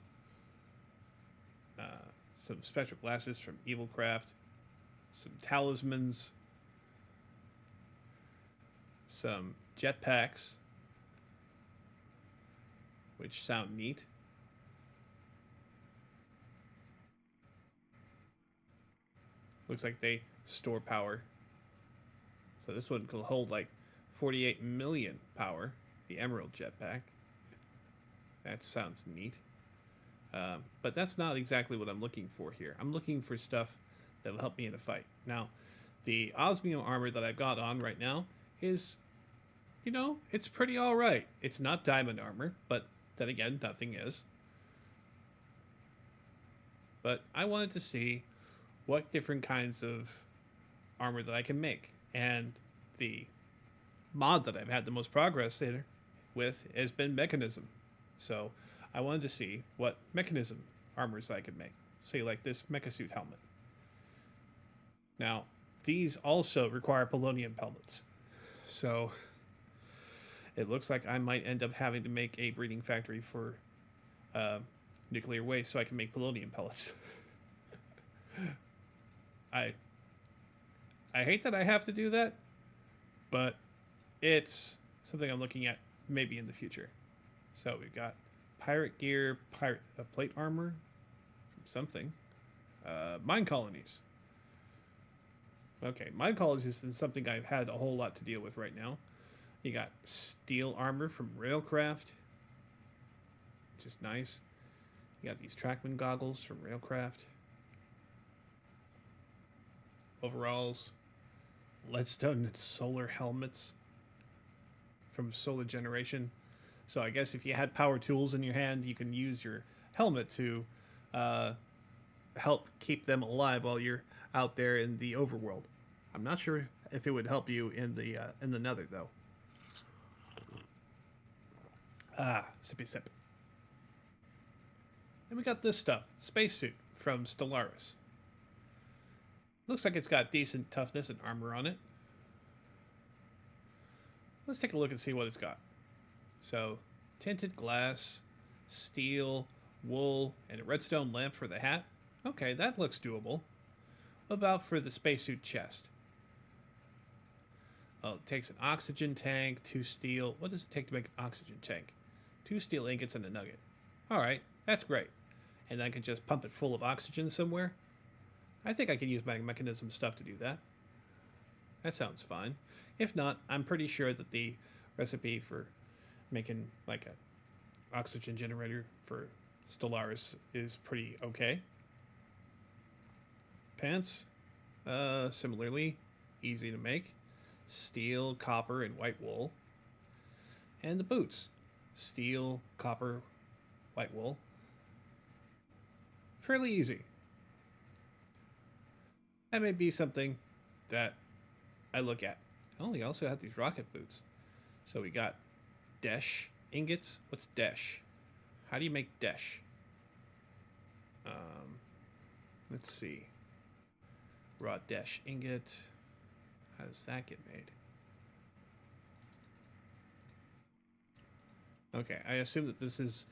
Some special glasses from Evilcraft. Some talismans. Some jetpacks, which sound neat. Looks like they store power. So this one could hold like 48 million power, the Emerald Jetpack. That sounds neat. But that's not exactly what I'm looking for here. I'm looking for stuff that'll help me in a fight. Now, the osmium armor that I've got on right now is, you know, it's pretty alright. It's not diamond armor, but then again, nothing is. But I wanted to see what different kinds of armor that I can make. And the mod that I've had the most progress in with has been Mechanism. So I wanted to see what Mechanism armors I could make. Say like this mecha suit helmet. Now, these also require polonium pellets. So it looks like I might end up having to make a breeding factory for nuclear waste so I can make polonium pellets. I hate that I have to do that, but it's something I'm looking at maybe in the future. So we've got pirate gear, plate armor, something, mine colonies. Okay, mine colonies is something I've had a whole lot to deal with right now. You got steel armor from Railcraft, which is nice. You got these Trackman goggles from Railcraft. Overalls, leadstone and solar helmets from Solar Generation. So I guess if you had power tools in your hand, you can use your helmet to help keep them alive while you're out there in the overworld. I'm not sure if it would help you in the nether though. Sippy sip. Then we got this stuff, spacesuit from Stellaris. Looks like it's got decent toughness and armor on it. Let's take a look and see what it's got. So, tinted glass, steel, wool, and a redstone lamp for the hat. Okay, that looks doable. What about for the spacesuit chest? Oh, it takes an oxygen tank, 2 steel. What does it take to make an oxygen tank? 2 steel ingots and a nugget. Alright, that's great. And I can just pump it full of oxygen somewhere. I think I could use my mechanism stuff to do that. That sounds fine. If not, I'm pretty sure that the recipe for making like a oxygen generator for Stellaris is pretty okay. Pants, similarly, easy to make. Steel, copper, and white wool. And the boots, steel, copper, white wool. Fairly easy. That may be something that I look at. Oh, we also have these rocket boots. So we got Desh ingots. What's Desh? How do you make Desh? Let's see. Raw Desh ingot. How does that get made? Okay, I assume that this is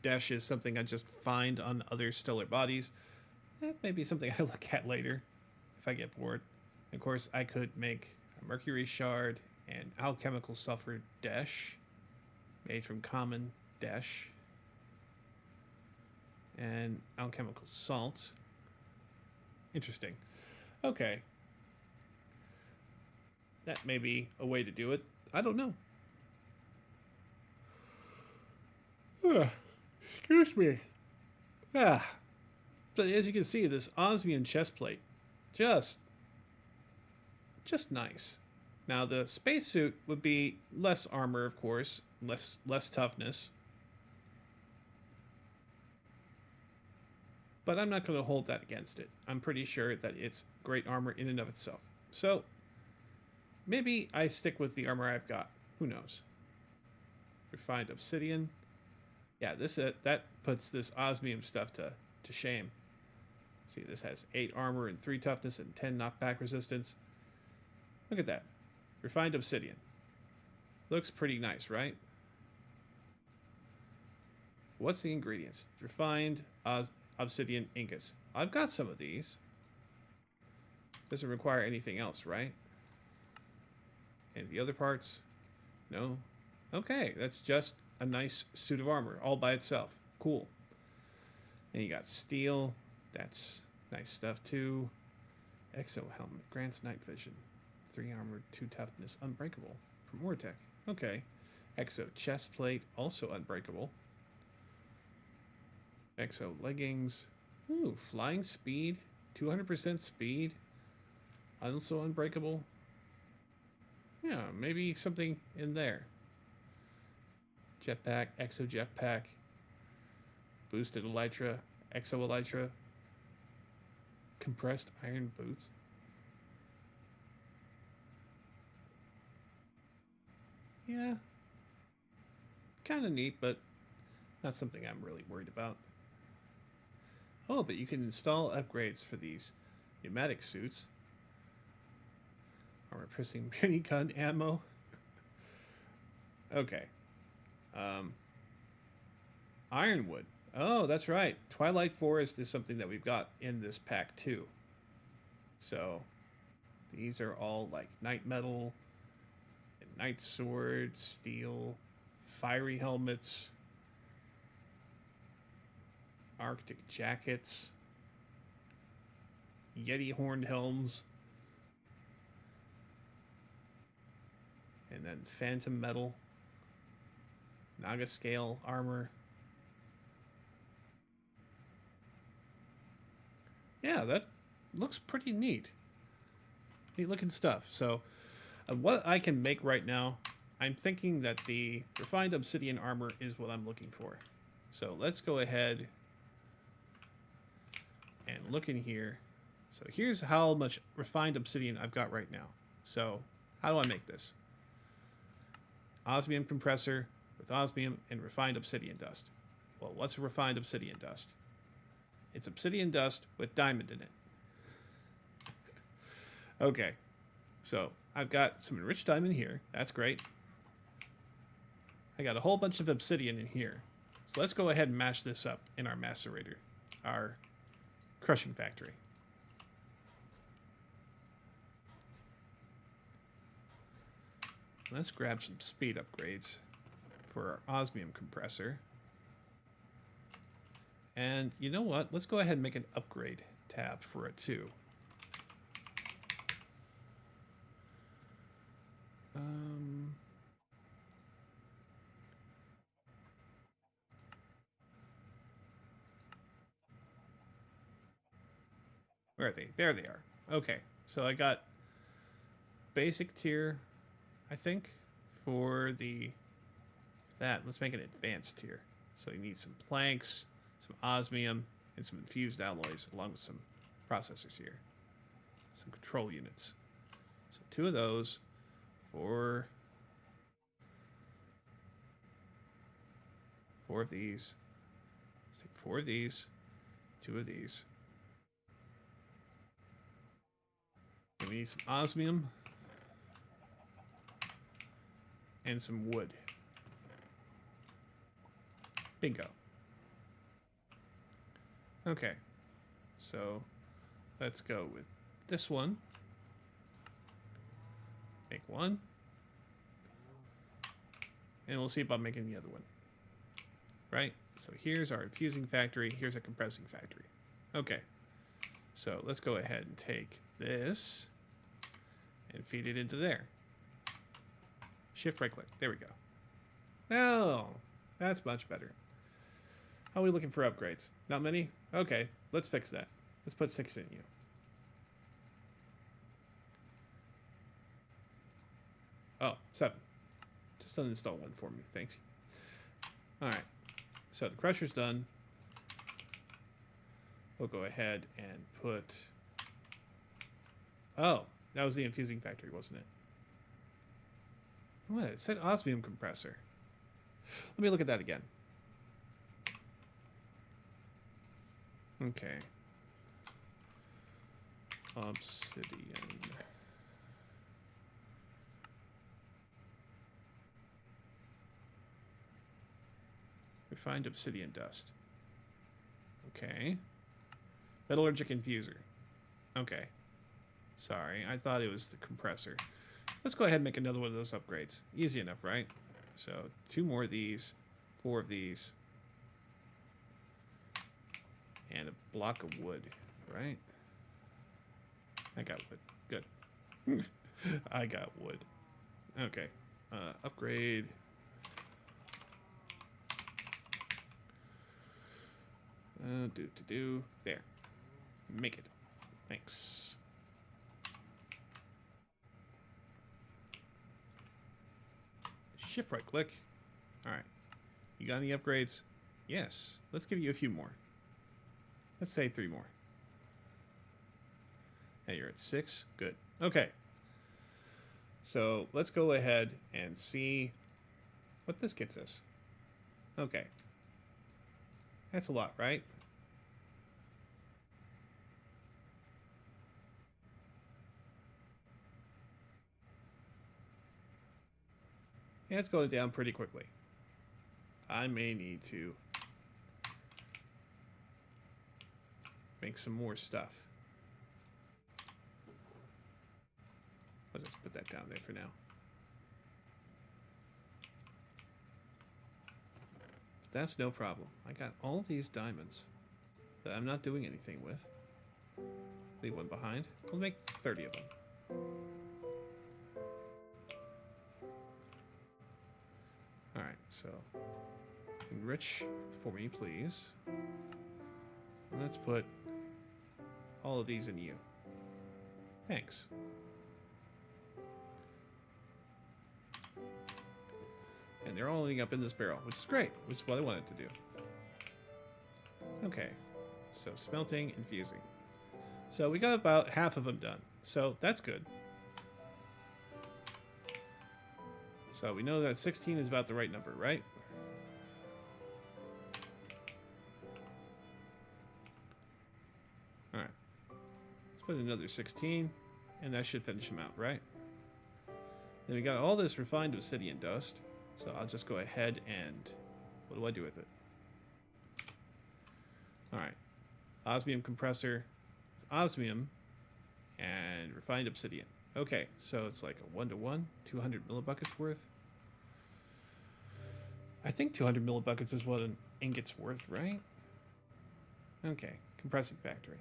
dash is something I just find on other stellar bodies. Maybe something I look at later if I get bored. Of course, I could make a mercury shard and alchemical sulfur dash made from common dash and alchemical salt. Interesting. Okay. That may be a way to do it. I don't know. Excuse me. Ah. But as you can see, this osmium chest plate, just nice. Now the spacesuit would be less armor, of course, less toughness. But I'm not going to hold that against it. I'm pretty sure that it's great armor in and of itself. So maybe I stick with the armor I've got. Who knows? Refined obsidian. Yeah, that puts this osmium stuff to shame. See, this has 8 armor and 3 toughness and 10 knockback resistance. Look at that. Refined obsidian. Looks pretty nice, right? What's the ingredients? Refined obsidian ingots. I've got some of these. Doesn't require anything else, right? And the other parts? No? Okay, that's just a nice suit of armor all by itself. Cool. And you got steel. That's nice stuff too. Exo helmet grants night vision. 3 armor, 2 toughness, unbreakable from Ortec. Okay. Exo chest plate, also unbreakable. Exo leggings. Ooh, flying speed, 200% speed, also unbreakable. Yeah, maybe something in there. Jetpack, exo jetpack, boosted elytra, exo elytra, compressed iron boots. Yeah, kind of neat, but not something I'm really worried about. Oh, but you can install upgrades for these pneumatic suits. Armor piercing minigun ammo. Okay. Ironwood. Oh, that's right. Twilight Forest is something that we've got in this pack too. So these are all like night metal and night sword, steel, fiery helmets, Arctic jackets, Yeti horned helms, and then phantom metal, Naga scale armor. Yeah, that looks pretty neat. Neat looking stuff. So, what I can make right now, I'm thinking that the refined obsidian armor is what I'm looking for. So let's go ahead and look in here. So here's how much refined obsidian I've got right now. So how do I make this? Osmium compressor with osmium and refined obsidian dust. Well, what's a refined obsidian dust? It's obsidian dust with diamond in it. Okay, so I've got some enriched diamond here. That's great. I got a whole bunch of obsidian in here. So let's go ahead and mash this up in our macerator, our crushing factory. Let's grab some speed upgrades for our osmium compressor. And you know what? Let's go ahead and make an upgrade tab for it too. Where are they? There they are. Okay, so I got basic tier, I think, for that. Let's make an advanced tier. So you need some planks, some osmium, and some infused alloys, along with some processors here. Some control units. So 2 of those, 4 of these. Let's take 4 of these, 2 of these. And we need some osmium and some wood. Bingo. Okay. So let's go with this one. Make one. And we'll see about making the other one. Right? So here's our infusing factory. Here's a compressing factory. Okay. So let's go ahead and take this and feed it into there. Shift right click. There we go. Oh, that's much better. How are we looking for upgrades? Not many? Okay, let's fix that. Let's put 6 in you. Oh, 7. Just uninstall one for me, thanks. Alright, so the crusher's done. We'll go ahead and put... Oh, that was the infusing factory, wasn't it? What? It said osmium compressor. Let me look at that again. Okay. Obsidian. Refined obsidian dust. Okay. Metallurgic infuser. Okay. Sorry, I thought it was the compressor. Let's go ahead and make another one of those upgrades. Easy enough, right? So 2 more of these, 4 of these, and a block of wood, right? I got wood. Good. I got wood. Okay. Upgrade. There. Make it. Thanks. Shift right click. Alright. You got any upgrades? Yes. Let's give you a few more. Let's say 3 more. Now you're at 6. Good. Okay. So let's go ahead and see what this gets us. Okay. That's a lot, right? Yeah, it's going down pretty quickly. I may need to make some more stuff. Let's just put that down there for now. But that's no problem. I got all these diamonds that I'm not doing anything with. Leave one behind. We'll make 30 of them. Alright, so enrich for me, please. Let's put all of these in you. Thanks. And they're all ending up in this barrel, which is great, which is what I wanted to do. Okay, so smelting, infusing. So we got about half of them done, so that's good. So we know that 16 is about the right number, right? Alright. Let's put another 16, and that should finish them out, right? Then we got all this refined obsidian dust, so I'll just go ahead and... what do I do with it? Alright. Osmium compressor with osmium and refined obsidian. Okay, so it's like a 1-to-1, 200 millibuckets worth. I think 200 millibuckets is what an ingot's worth, right? Okay, compressing factory.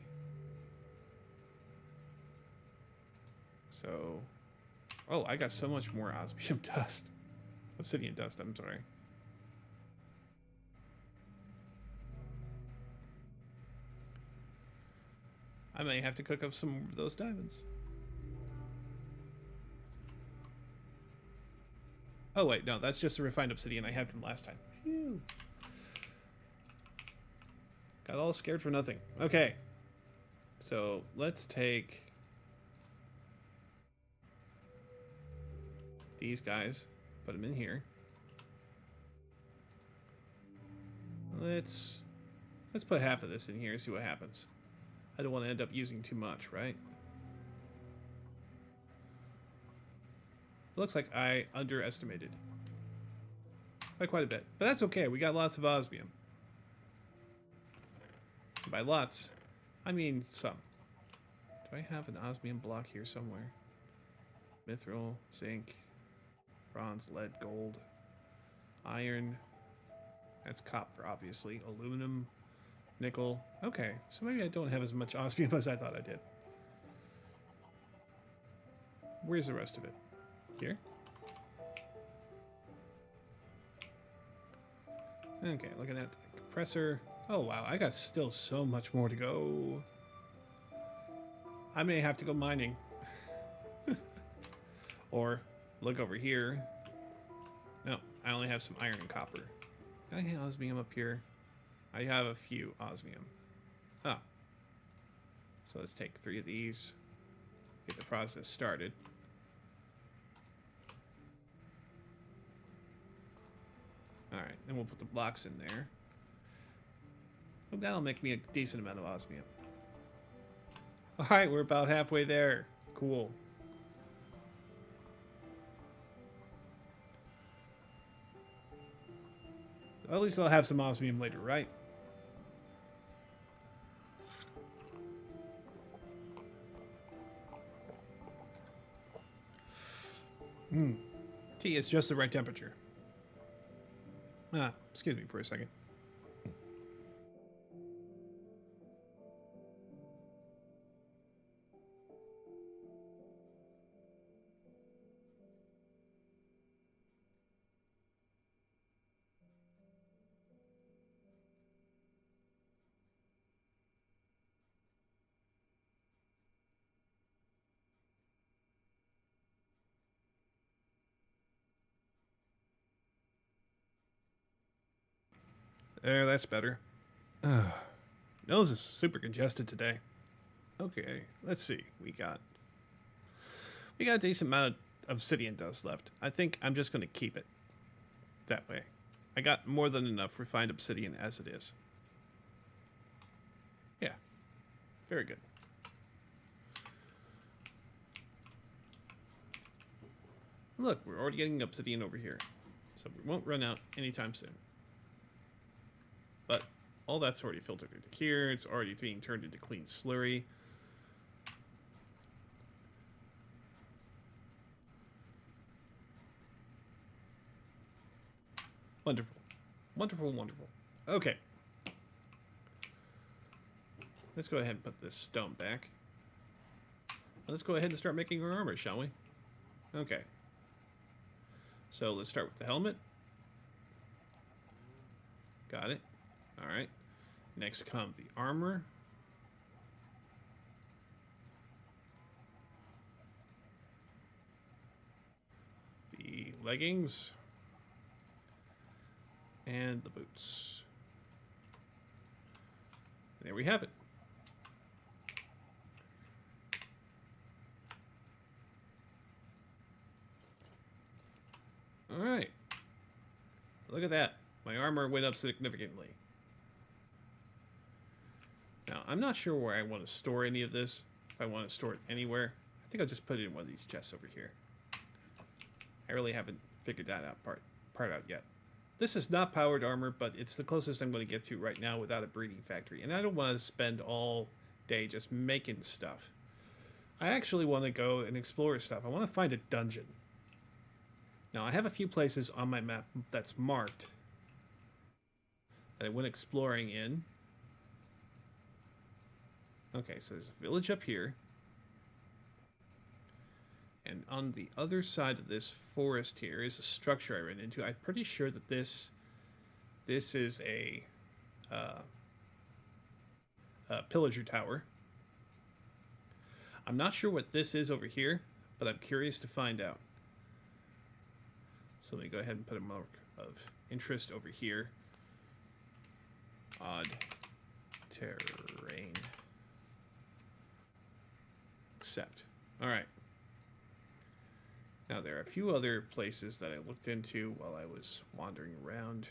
So, oh, I got so much more osmium dust. Obsidian dust, I'm sorry. I may have to cook up some of those diamonds. Oh, wait, no, that's just the refined obsidian I had from last time. Phew. Got all scared for nothing. Okay. So, let's take these guys, put them in here. Let's put half of this in here, see what happens. I don't want to end up using too much, right? Looks like I underestimated. by quite a bit. But that's okay. We got lots of osmium. By lots, I mean some. Do I have an osmium block here somewhere? Mithril, zinc, bronze, lead, gold, iron. That's copper, obviously. Aluminum, nickel. Okay, so maybe I don't have as much osmium as I thought I did. Where's the rest of it? Here? Okay, look at that. Compressor. Oh, wow. I got still so much more to go. I may have to go mining. Or look over here. No, I only have some iron and copper. Can I have osmium up here? I have a few osmium. Ah. So let's take 3 of these. Get the process started. Alright, then we'll put the blocks in there. Well, that'll make me a decent amount of osmium. Alright, we're about halfway there. Cool. At least I'll have some osmium later, right? Tea is just the right temperature. Ah, excuse me for a second. There, that's better. Nose is super congested today. Okay, let's see. We got a decent amount of obsidian dust left. I think I'm just going to keep it that way. I got more than enough refined obsidian as it is. Yeah, very good. Look, we're already getting obsidian over here, so we won't run out anytime soon. But all that's already filtered into here. It's already being turned into clean slurry. Wonderful. Wonderful, wonderful. Okay. Let's go ahead and put this stone back. Let's go ahead and start making our armor, shall we? Okay. So let's start with the helmet. Got it. Alright. Next come the armor. The leggings. And the boots. There we have it. Alright. Look at that. My armor went up significantly. Now, I'm not sure where I want to store any of this. If I want to store it anywhere. I think I'll just put it in one of these chests over here. I really haven't figured that part out yet. This is not powered armor, but it's the closest I'm going to get to right now without a breeding factory. And I don't want to spend all day just making stuff. I actually want to go and explore stuff. I want to find a dungeon. Now, I have a few places on my map that's marked that I went exploring in. Okay, so there's a village up here. And on the other side of this forest here is a structure I ran into. I'm pretty sure that this is a pillager tower. I'm not sure what this is over here, but I'm curious to find out. So let me go ahead and put a mark of interest over here. Odd terrain. Accept. All right. Now, there are a few other places that I looked into while I was wandering around.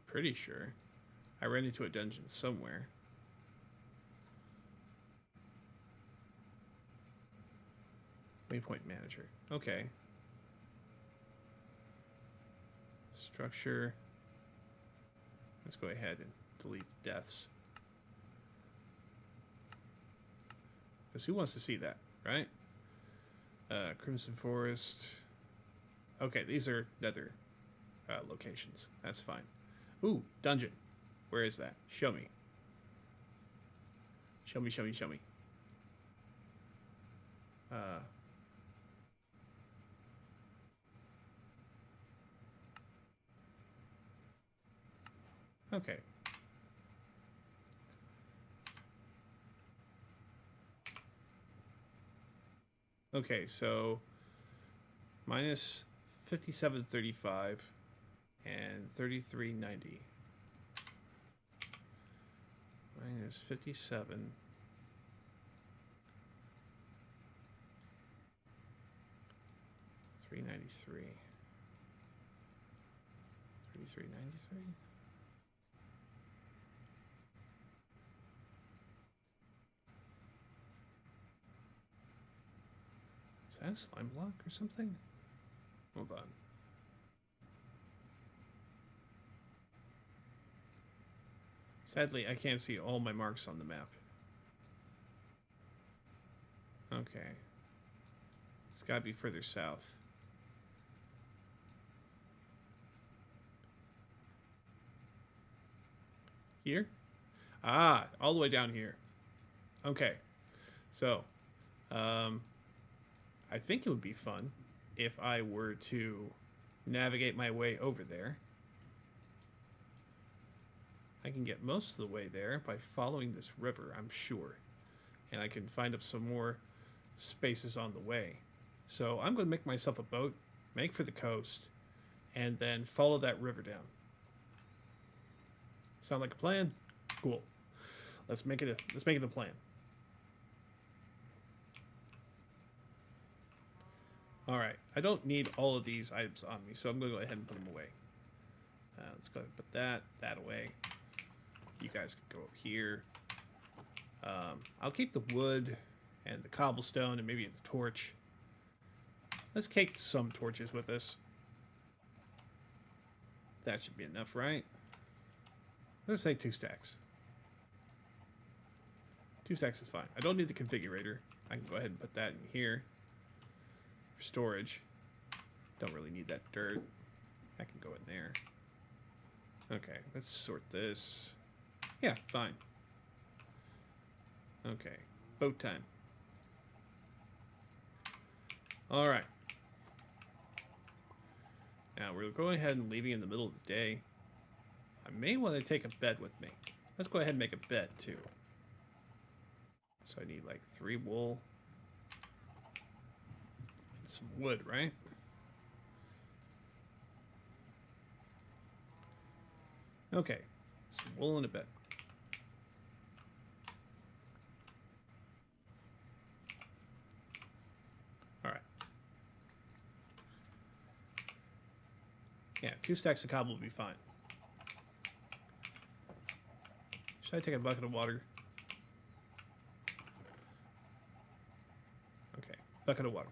Pretty sure I ran into a dungeon somewhere. Waypoint manager. Okay. Structure. Let's go ahead and delete deaths. Because who wants to see that, right? Crimson Forest. Okay, these are nether locations. That's fine. Ooh, dungeon. Where is that? Show me. Show me, show me, show me. Okay. Okay, so minus 5735 and 3390. Minus 57. 393. 3393. Is that a slime block or something? Hold on. Sadly, I can't see all my marks on the map. Okay. It's got to be further south. Here? Ah, all the way down here. Okay. So, I think it would be fun if I were to navigate my way over there. I can get most of the way there by following this river, I'm sure. And I can find up some more spaces on the way. So I'm going to make myself a boat, make for the coast, and then follow that river down. Sound like a plan? Cool. Let's make it a plan. All right. I don't need all of these items on me, so I'm going to go ahead and put them away. Let's go ahead and put that away. You guys can go over here. I'll keep the wood and the cobblestone and maybe the torch. Let's take some torches with us. That should be enough, right? Let's take 2 stacks. 2 stacks is fine. I don't need the configurator. I can go ahead and put that in here for storage. Don't really need that dirt. I can go in there. Okay, let's sort this. Yeah, fine. Okay, boat time. All right. Now we're going ahead and leaving in the middle of the day. I may want to take a bed with me. Let's go ahead and make a bed too. So I need like 3 wool and some wood, right? Okay, some wool and a bed. All right. Yeah, 2 stacks of cobble will be fine. Should I take a bucket of water? Okay, bucket of water.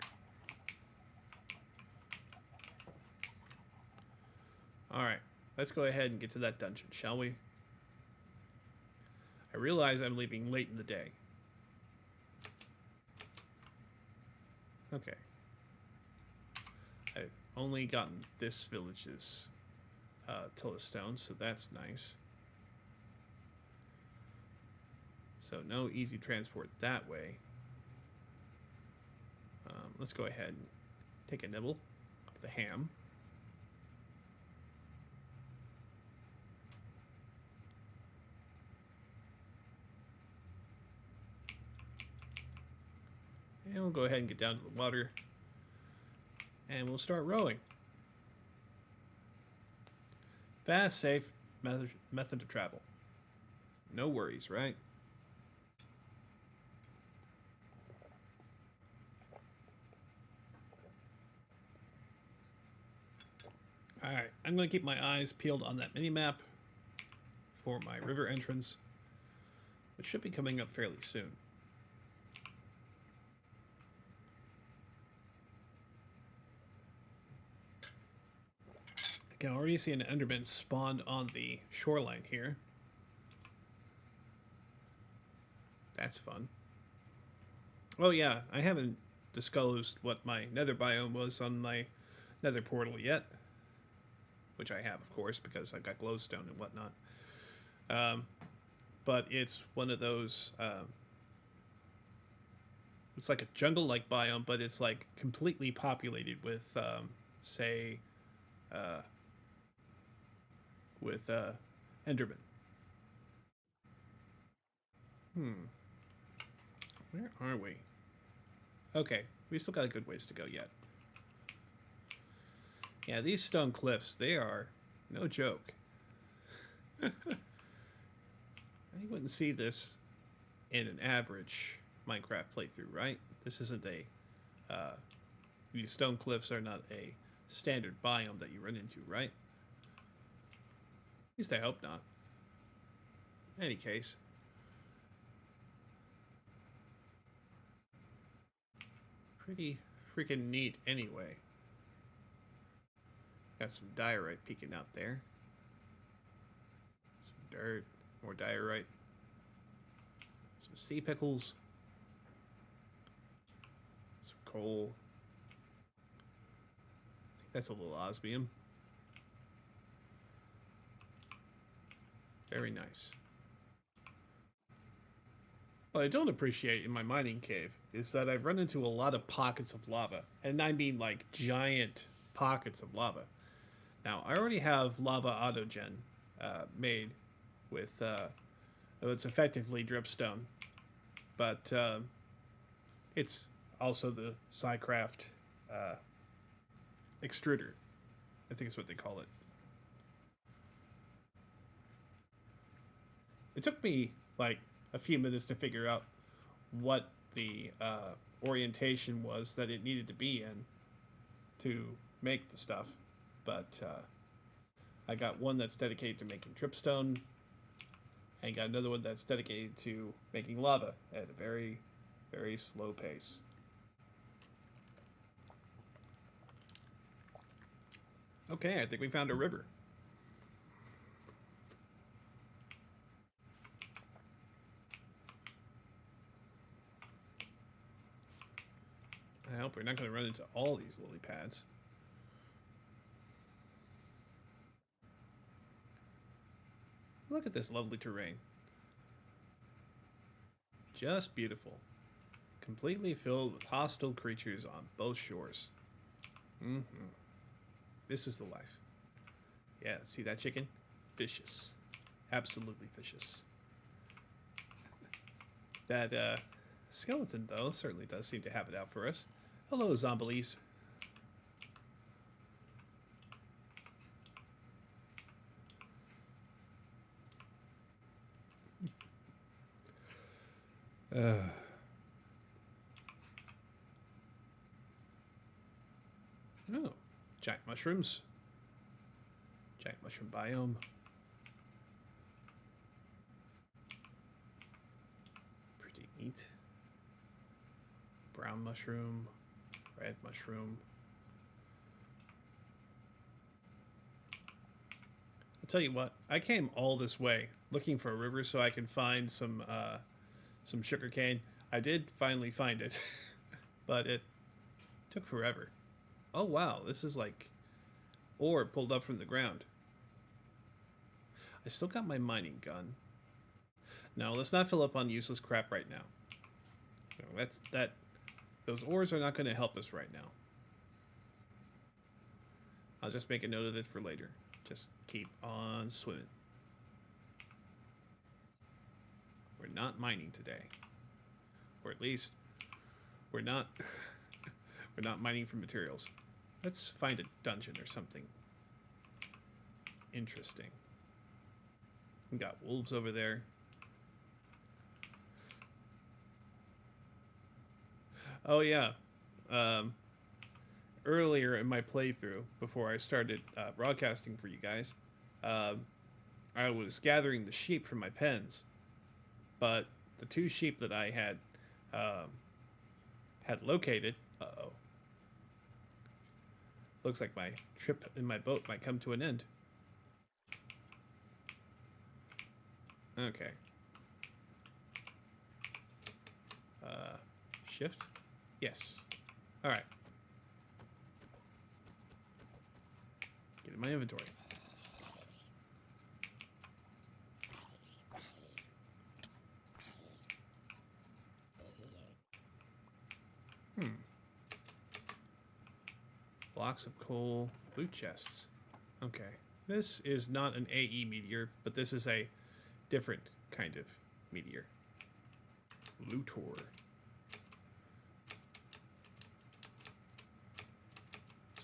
All right, let's go ahead and get to that dungeon, shall we? I realize I'm leaving late in the day. Okay. I've only gotten this village's Tillstone, so that's nice. So no easy transport that way. Let's go ahead and take a nibble of the ham. And we'll go ahead and get down to the water. And we'll start rowing. Fast, safe method of travel. No worries, right? Alright, I'm going to keep my eyes peeled on that mini-map for my river entrance, which should be coming up fairly soon. can already see an Enderman spawned on the shoreline here. That's fun. Oh yeah, I haven't disclosed what my nether biome was on my nether portal yet. Which I have, of course, because I've got glowstone and whatnot. But it's one of those... it's like a jungle-like biome, but it's like completely populated with, say... with Enderman. Where are we? Okay, we still got a good ways to go yet. Yeah, these stone cliffs, they are no joke. I wouldn't see this in an average Minecraft playthrough, right? This isn't a... these stone cliffs are not a standard biome that you run into, right? At least I hope not. In any case. Pretty freaking neat anyway. Got some diorite peeking out there. Some dirt, more diorite. Some sea pickles. Some coal. I think that's a little osmium. Very nice. What I don't appreciate in my mining cave is that I've run into a lot of pockets of lava. And I mean like giant pockets of lava. Now, I already have lava autogen made with, it's effectively dripstone, but it's also the Psycraft extruder. I think is what they call it. It took me like a few minutes to figure out what the orientation was that it needed to be in to make the stuff. But I got one that's dedicated to making dripstone, and got another one that's dedicated to making lava at a very, very slow pace. Okay, I think we found a river. I hope we're not going to run into all these lily pads. Look at this lovely terrain. Just beautiful. Completely filled with hostile creatures on both shores. This is the life. Yeah, see that chicken? Vicious. Absolutely vicious. That skeleton, though, certainly does seem to have it out for us. Hello, Zombies. Oh, giant mushrooms. Giant mushroom biome. Pretty neat. Brown mushroom. Red mushroom. I'll tell you what, I came all this way looking for a river so I can find some sugarcane. I did finally find it, but it took forever. Oh wow, this is like ore pulled up from the ground. I still got my mining gun. No, let's not fill up on useless crap right now. No, those ores are not going to help us right now. I'll just make a note of it for later. Just keep on swimming. We're not mining today. Or at least we're not mining for materials. Let's find a dungeon or something interesting. We got wolves over there. Oh yeah. Earlier in my playthrough, before I started broadcasting for you guys, I was gathering the sheep from my pens, but the two sheep that I had located, Looks like my trip in my boat might come to an end. Okay. Shift? Yes. Alright. Get in my inventory. Blocks of coal, loot chests. Okay. This is not an AE meteor, but this is a different kind of meteor. Lutor.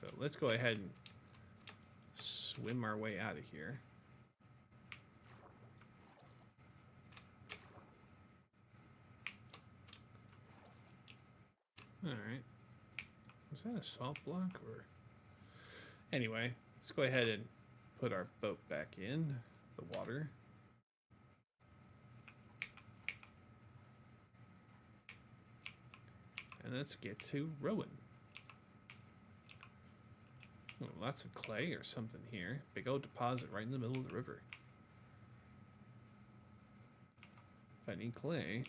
So let's go ahead and swim our way out of here. Alright. Was that a salt block or... Anyway, let's go ahead and put our boat back in the water. And let's get to rowing. Oh, lots of clay or something here. Big old deposit right in the middle of the river. If I need clay,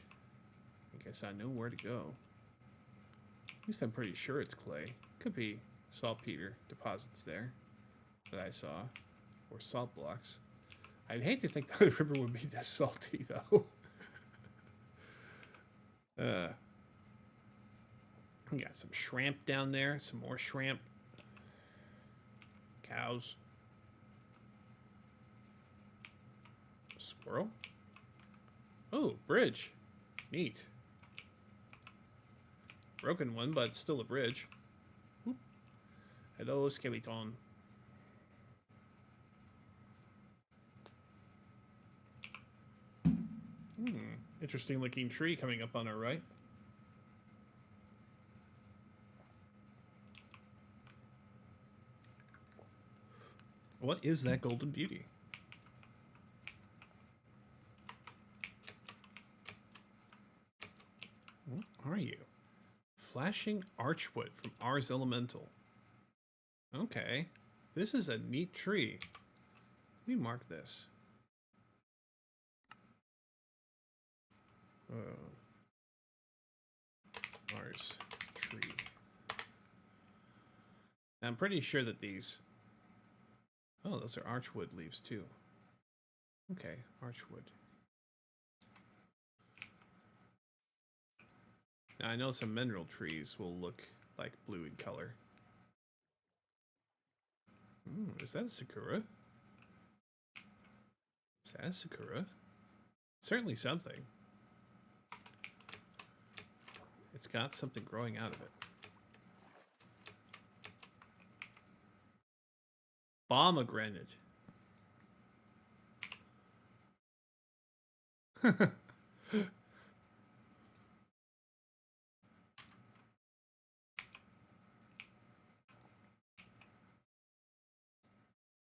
I guess I know where to go. At least I'm pretty sure it's clay. Could be saltpeter deposits there that I saw. Or salt blocks. I'd hate to think that the river would be this salty, though. We got some shrimp down there. Some more shrimp. Cows. Squirrel. Oh, bridge. Neat. Broken one, but still a bridge. Whoop. Hello, skeleton. Interesting looking tree coming up on our right. What is that golden beauty? What are you? Flashing Archwood from Ars Elemental. Okay. This is a neat tree. Let me mark this. Ars tree. I'm pretty sure that these... Oh, those are Archwood leaves too. Okay, Archwood. Now I know some mineral trees will look like blue in color. Is that a Sakura? Is that a Sakura? Certainly something. It's got something growing out of it. Pomegranate.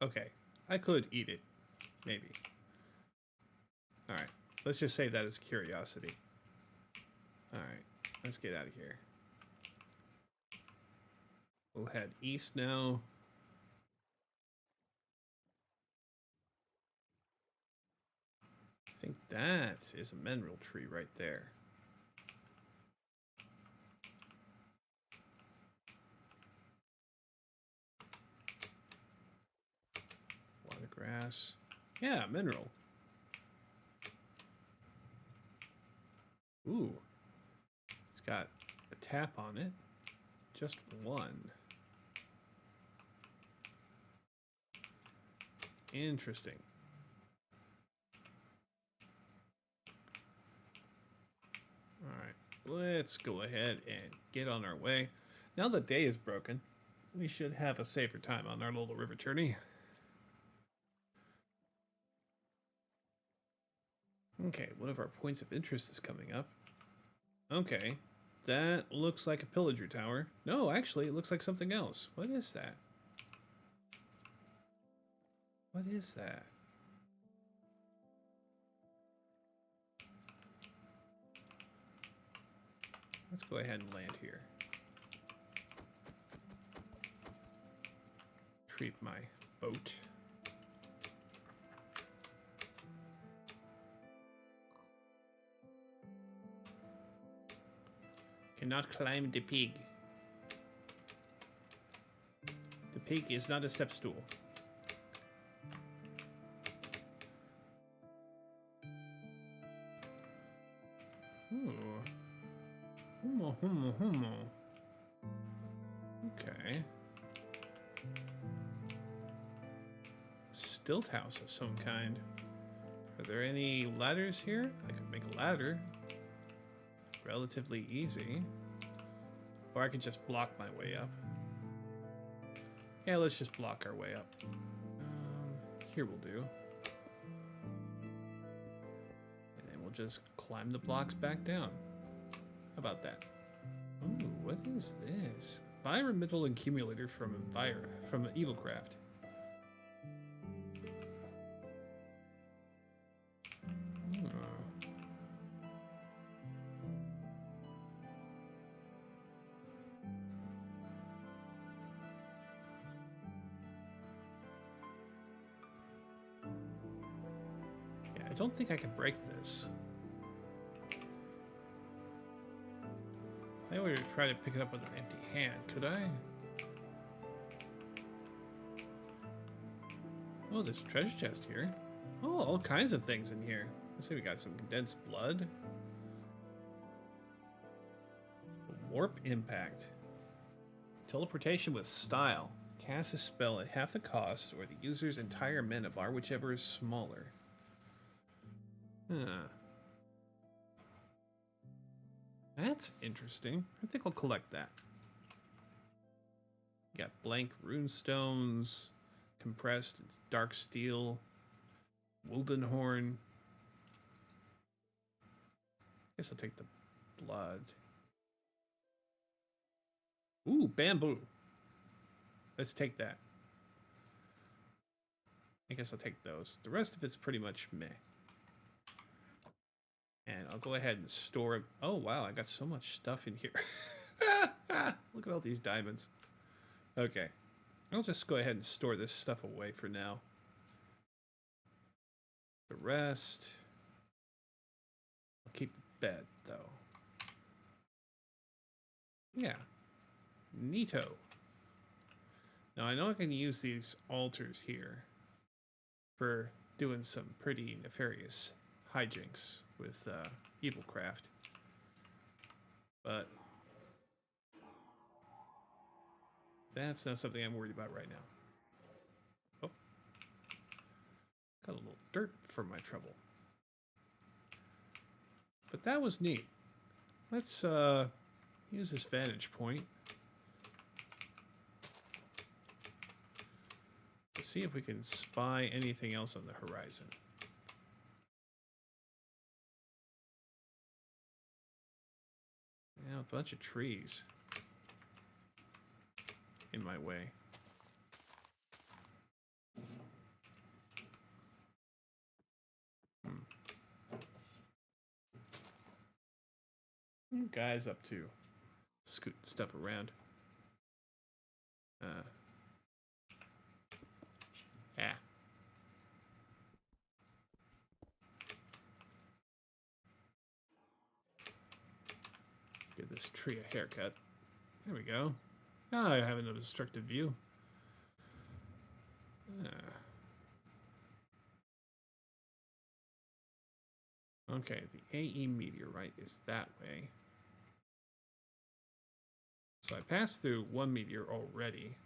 Okay, I could eat it. Maybe. Alright, let's just say that as curiosity. Alright, let's get out of here. We'll head east now. I think that is a mineral tree right there. Watergrass. Yeah, mineral. Ooh. It's got a tap on it. Just one. Interesting. Alright, let's go ahead and get on our way. Now the day is broken, we should have a safer time on our little river journey. Okay, one of our points of interest is coming up. Okay, that looks like a pillager tower. No, actually, it looks like something else. What is that? What is that? Let's go ahead and land here. retrieve my boat. Cannot climb the pig. The pig is not a step stool. Humo. Okay. Stilt house of some kind. Are there any ladders here? I could make a ladder. Relatively easy. Or I could just block my way up. Yeah, let's just block our way up. Here will do. And then we'll just climb the blocks back down. How about that? Ooh, what is this? Environmental accumulator from Evilcraft. Yeah, I don't think I can break this. I would try to pick it up with an empty hand, could I? Oh, there's a treasure chest here. Oh, all kinds of things in here. Let's see, we got some condensed blood. Warp impact. Teleportation with style. Cast a spell at half the cost or the user's entire mana bar, whichever is smaller. Huh. That's interesting. I think I'll collect that. Got blank runestones, compressed dark steel, Wildenhorn. Guess I'll take the blood. Ooh, bamboo. Let's take that. I guess I'll take those. The rest of it's pretty much meh. And I'll go ahead and store it. Oh, wow, I got so much stuff in here. Look at all these diamonds. Okay. I'll just go ahead and store this stuff away for now. The rest... I'll keep the bed, though. Yeah. Neato. Now, I know I can use these altars here for doing some pretty nefarious hijinks with Evilcraft, but that's not something I'm worried about right now. Oh, got a little dirt for my trouble, but that was neat. Let's use this vantage point to see if we can spy anything else on the horizon. Yeah, a bunch of trees in my way. Guys up to scooting stuff around. Yeah. Give this tree a haircut. There we go. Now I have an obstructive view. Okay, the AE meteorite is that way. So I passed through one meteor already.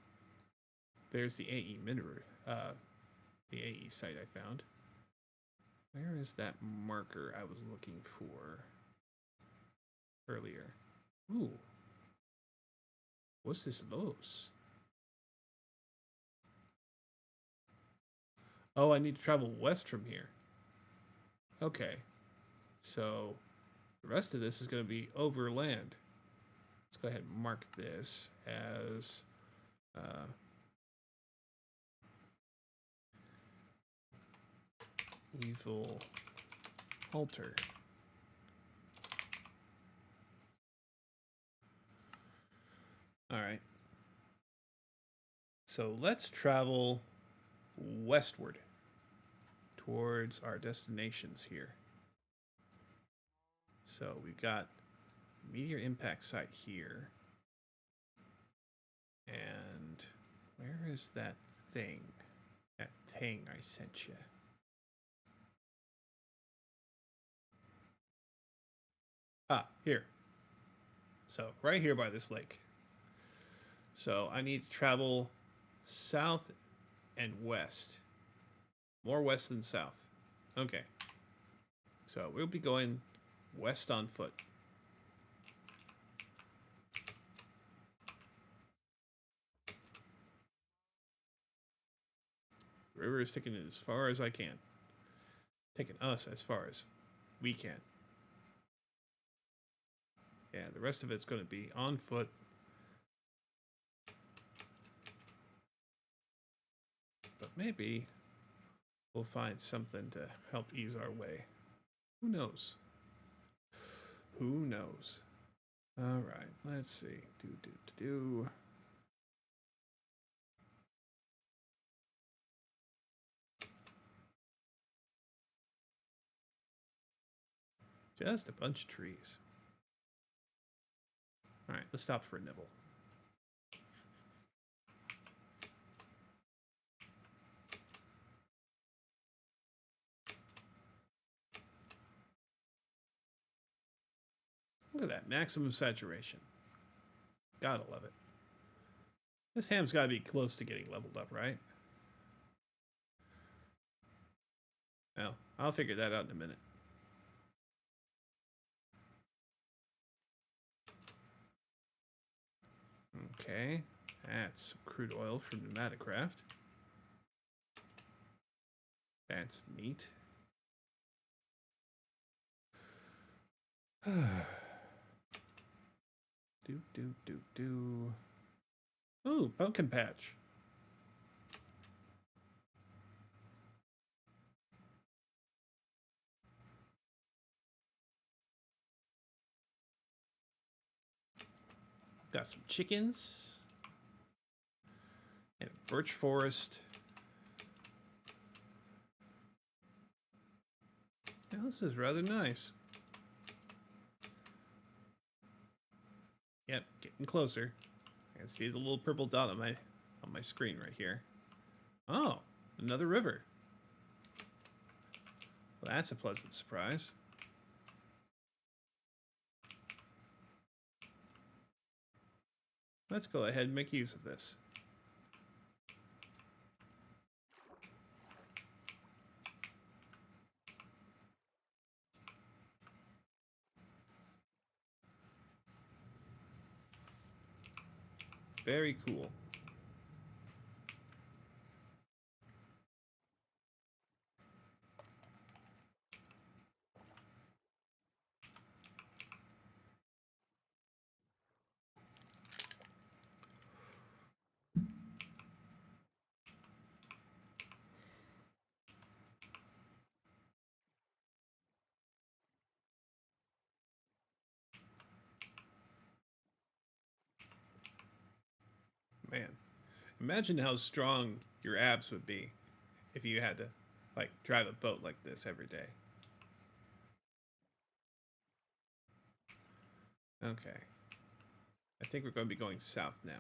There's the AE mineral, the AE site I found. Where is that marker I was looking for earlier? Ooh. What's this Los? Oh, I need to travel west from here. Okay. So the rest of this is going to be overland. Let's go ahead and mark this as Evil Altar. All right. So let's travel westward towards our destinations here. So we've got meteor impact site here. And where is that thing? That thing I sent you. Ah, here. So right here by this lake. So I need to travel south and west. More west than south. Okay. So we'll be going west on foot. The river is taking it as far as I can. Taking us as far as we can. Yeah, the rest of it's going to be on foot. But maybe we'll find something to help ease our way. Who knows? Who knows? All right, let's see. Do. Just a bunch of trees. All right, let's stop for a nibble. Look at that, maximum saturation. Gotta love it. This ham's gotta be close to getting leveled up, right? Well, I'll figure that out in a minute. Okay, that's crude oil from Pneumaticraft. That's neat. do. Ooh, pumpkin patch. Got some chickens. And a birch forest. Yeah, this is rather nice. Yep, getting closer. I can see the little purple dot on my screen right here. Oh, another river. Well, that's a pleasant surprise. Let's go ahead and make use of this. Very cool. Man, imagine how strong your abs would be if you had to, like, drive a boat like this every day. Okay. I think we're going to be going south now.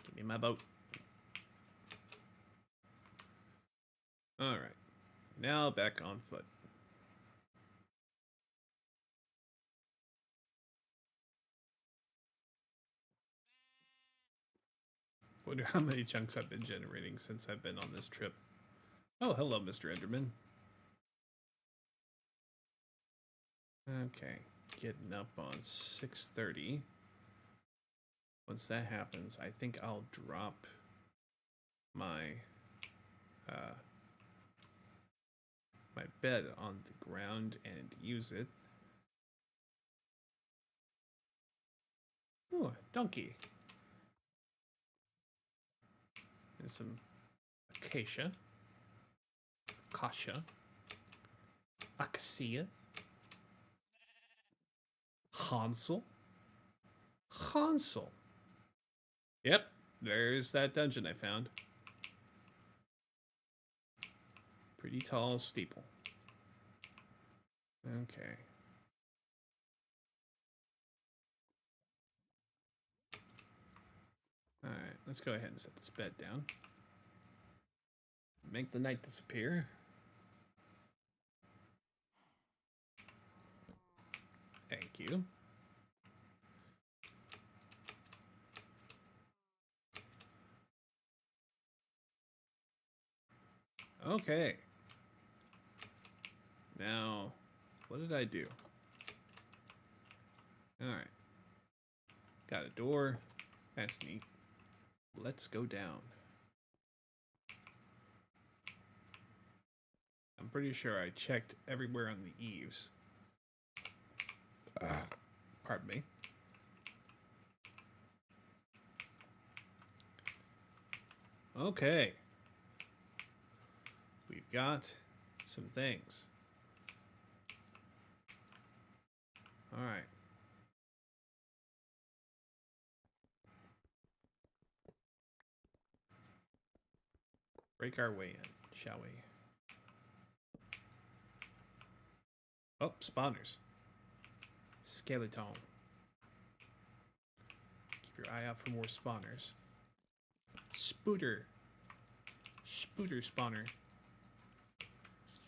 Give me my boat. Alright. Now back on foot. Wonder how many chunks I've been generating since I've been on this trip. Oh, hello, Mr. Enderman. Okay, getting up on 6:30. Once that happens, I think I'll drop my my bed on the ground and use it. Ooh, a donkey. And some acacia. Acacia. Acacia. Hansel? Hansel. Yep, there's that dungeon I found. Pretty tall steeple. Okay. Alright, let's go ahead and set this bed down. Make the night disappear. Thank you. Okay. Now, what did I do? Alright. Got a door. That's neat. Let's go down. I'm pretty sure I checked everywhere on the eaves. Pardon me. Okay. We've got some things. All right. Break our way in, shall we? Oh, spawners. Skeleton. Keep your eye out for more spawners. Spooter. Spooter spawner.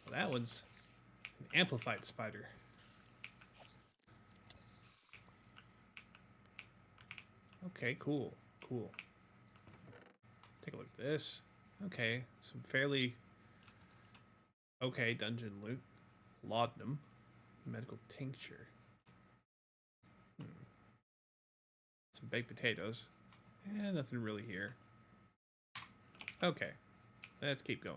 Well, that one's an amplified spider. Okay, cool. Cool. Take a look at this. Okay, some fairly okay dungeon loot. Laudanum. Medical tincture. Some baked potatoes. Nothing really here. Okay, let's keep going.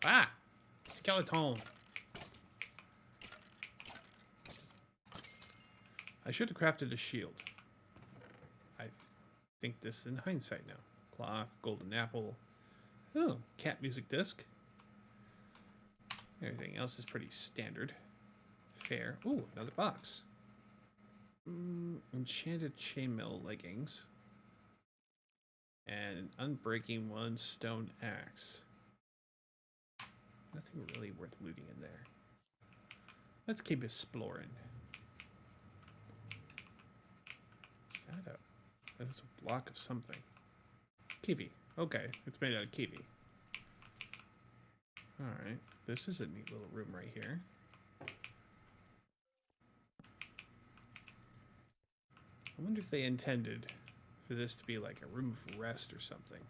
Ah! Skeleton! I should have crafted a shield. I think this in hindsight now. Clock, golden apple. Oh, cat music disc. Everything else is pretty standard. Fair. Ooh, another box. Enchanted chainmail leggings. And an unbreaking one stone axe. Nothing really worth looting in there. Let's keep exploring. Is that a... That's a block of something. Kiwi. Okay, it's made out of kiwi. Alright, this is a neat little room right here. I wonder if they intended for this to be like a room of rest or something.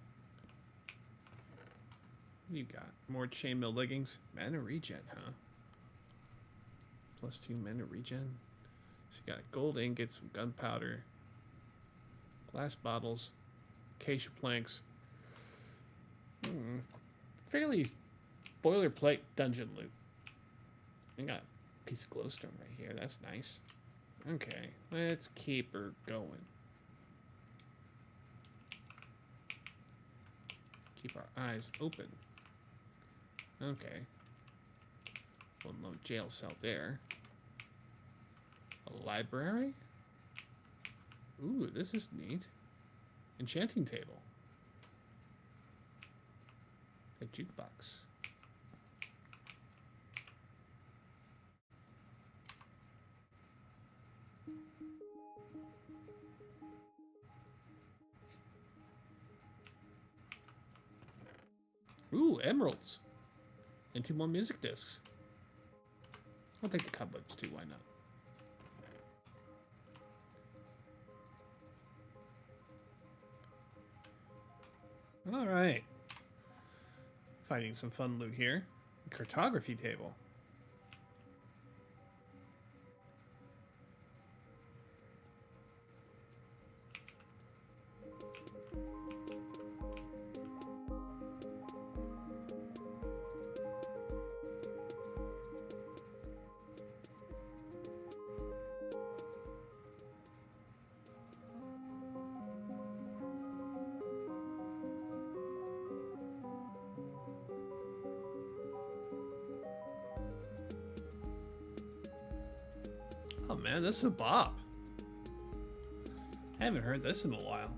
What do you got? More chainmail leggings? Mana regen, huh? +2 mana regen. So you got gold ingots, some gunpowder, glass bottles, acacia planks. Fairly boilerplate dungeon loot. I got a piece of glowstone right here. That's nice. Okay, let's keep her going. Keep our eyes open. Okay. Well, no jail cell there. A library? Ooh, this is neat. Enchanting table. A jukebox. Ooh, emeralds. And 2 more music discs. I'll take the cobwebs too, why not? Alright. Finding some fun loot here. A cartography table. Oh man, this is a bop. I haven't heard this in a while.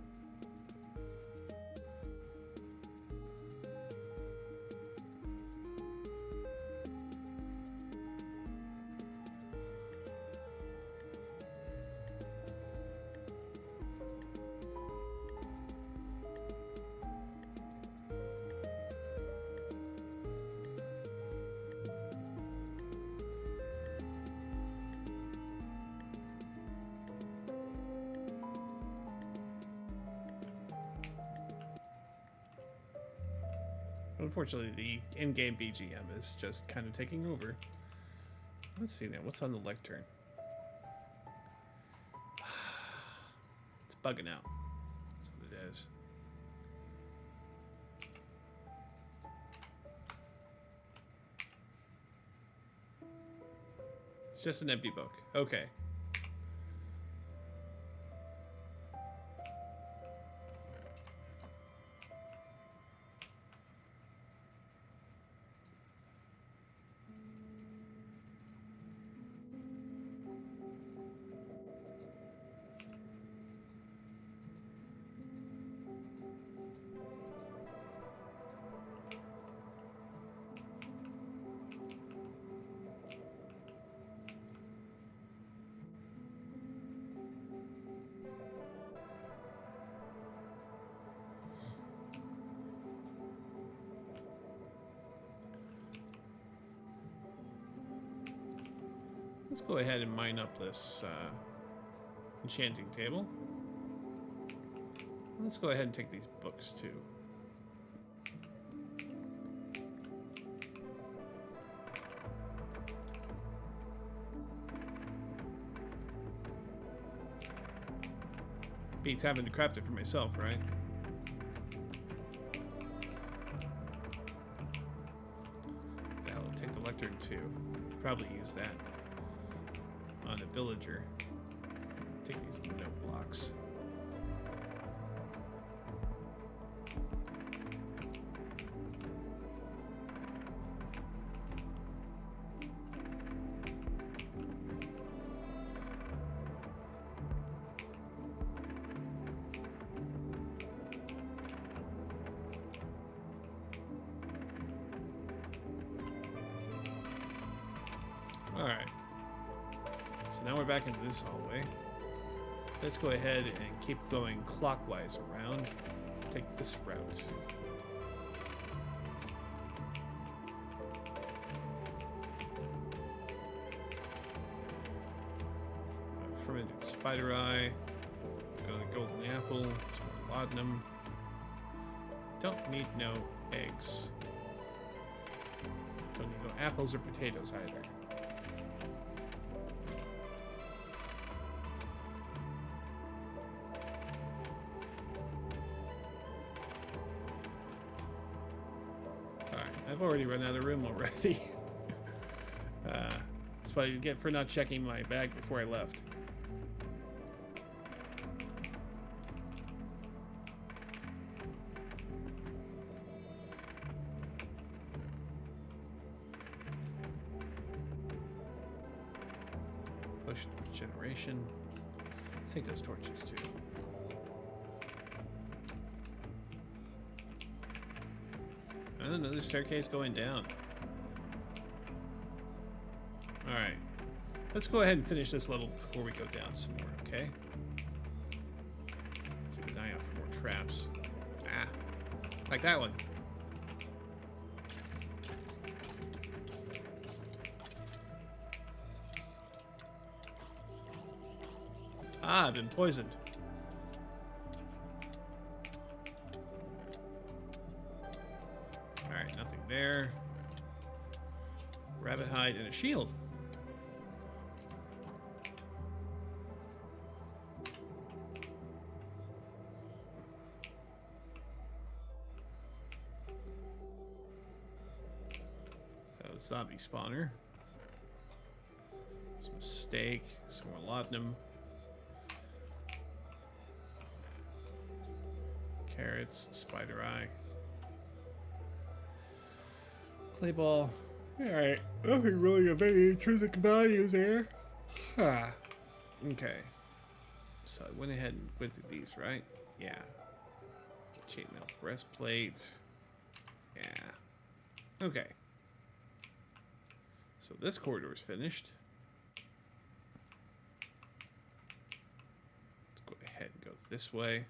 Unfortunately, the in-game BGM is just kind of taking over. Let's see now. What's on the lectern? It's bugging out. That's what it is. It's just an empty book. Okay. Let's go ahead and mine up this enchanting table. Let's go ahead and take these books too. Beats having to craft it for myself, right? That'll take the lectern too. Probably use that on a villager. Take these note blocks. Alright. So now we're back into this hallway. Let's go ahead and keep going clockwise around. Take this route. Fermented spider eye. Go to the golden apple. Some more laudanum. Don't need no eggs. Don't need no apples or potatoes either. I've already run out of room already. That's what you get for not checking my bag before I left. Potion of regeneration. Take those torches too. Another staircase going down. Alright. Let's go ahead and finish this level before we go down some more, okay? Keep an eye out for more traps. Ah. Like that one. Ah, I've been poisoned. Alright, nothing there. Rabbit hide and a shield. Zombie spawner. Some steak, some more laudanum. Carrots, spider eye. Clay ball. Alright, nothing really of any intrinsic value there. Huh. Okay. So I went ahead and went through these, right? Yeah. Chainmail breastplate. Yeah. Okay. So this corridor is finished. Let's go ahead and go this way.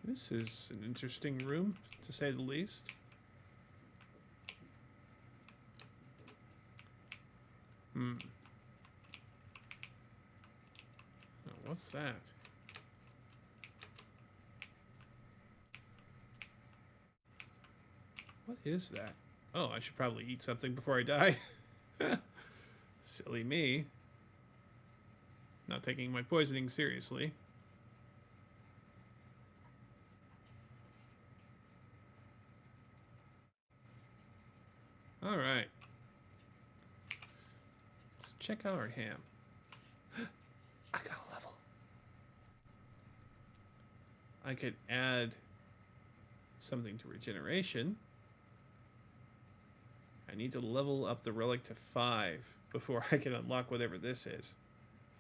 This is an interesting room, to say the least. Oh, what's that? What is that? Oh, I should probably eat something before I die. Silly me. Not taking my poisoning seriously. Alright. Let's check out our ham. I got a level. I could add something to regeneration. I need to level up the relic to 5 before I can unlock whatever this is.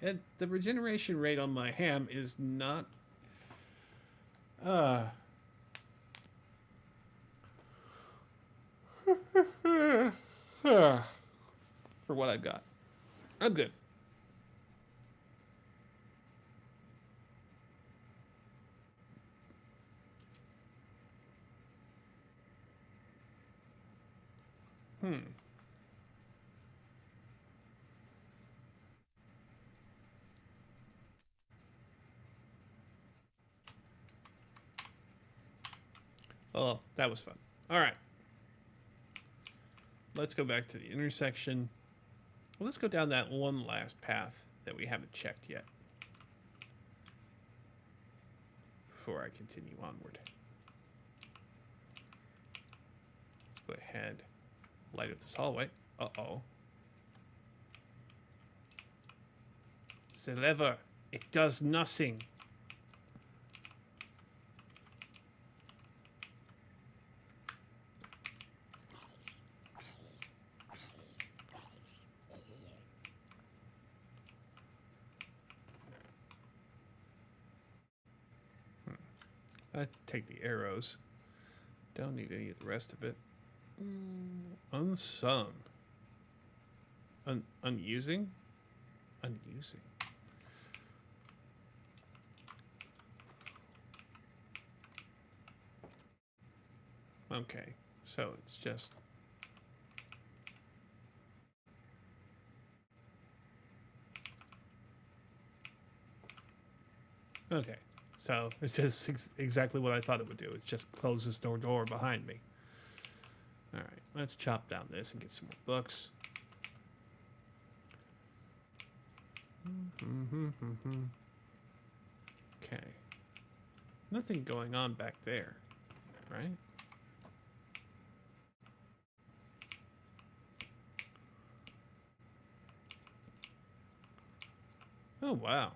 And the regeneration rate on my ham is not... for what I've got. I'm good. Oh, that was fun. All right. Let's go back to the intersection. Well, let's go down that one last path that we haven't checked yet before I continue onward. Let's go ahead, light up this hallway. Uh-oh. The lever, it does nothing. I take the arrows. Don't need any of the rest of it. Unsung. Unusing? Unusing. Okay, so it's just... Okay, so it's just exactly what I thought it would do. It just closes the door behind me. All right, let's chop down this and get some more books. Okay. Nothing going on back there, right? Oh, wow.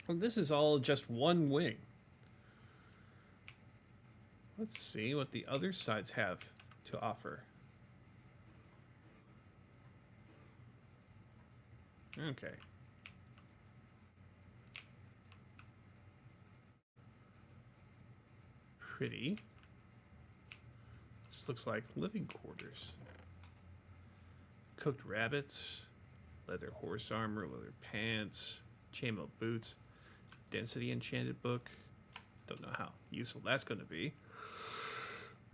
Well, this is all just one wing. Let's see what the other sides have to offer. Okay. Pretty. This looks like living quarters. Cooked rabbits, leather horse armor, leather pants, chainmail boots, density enchanted book. Don't know how useful that's going to be.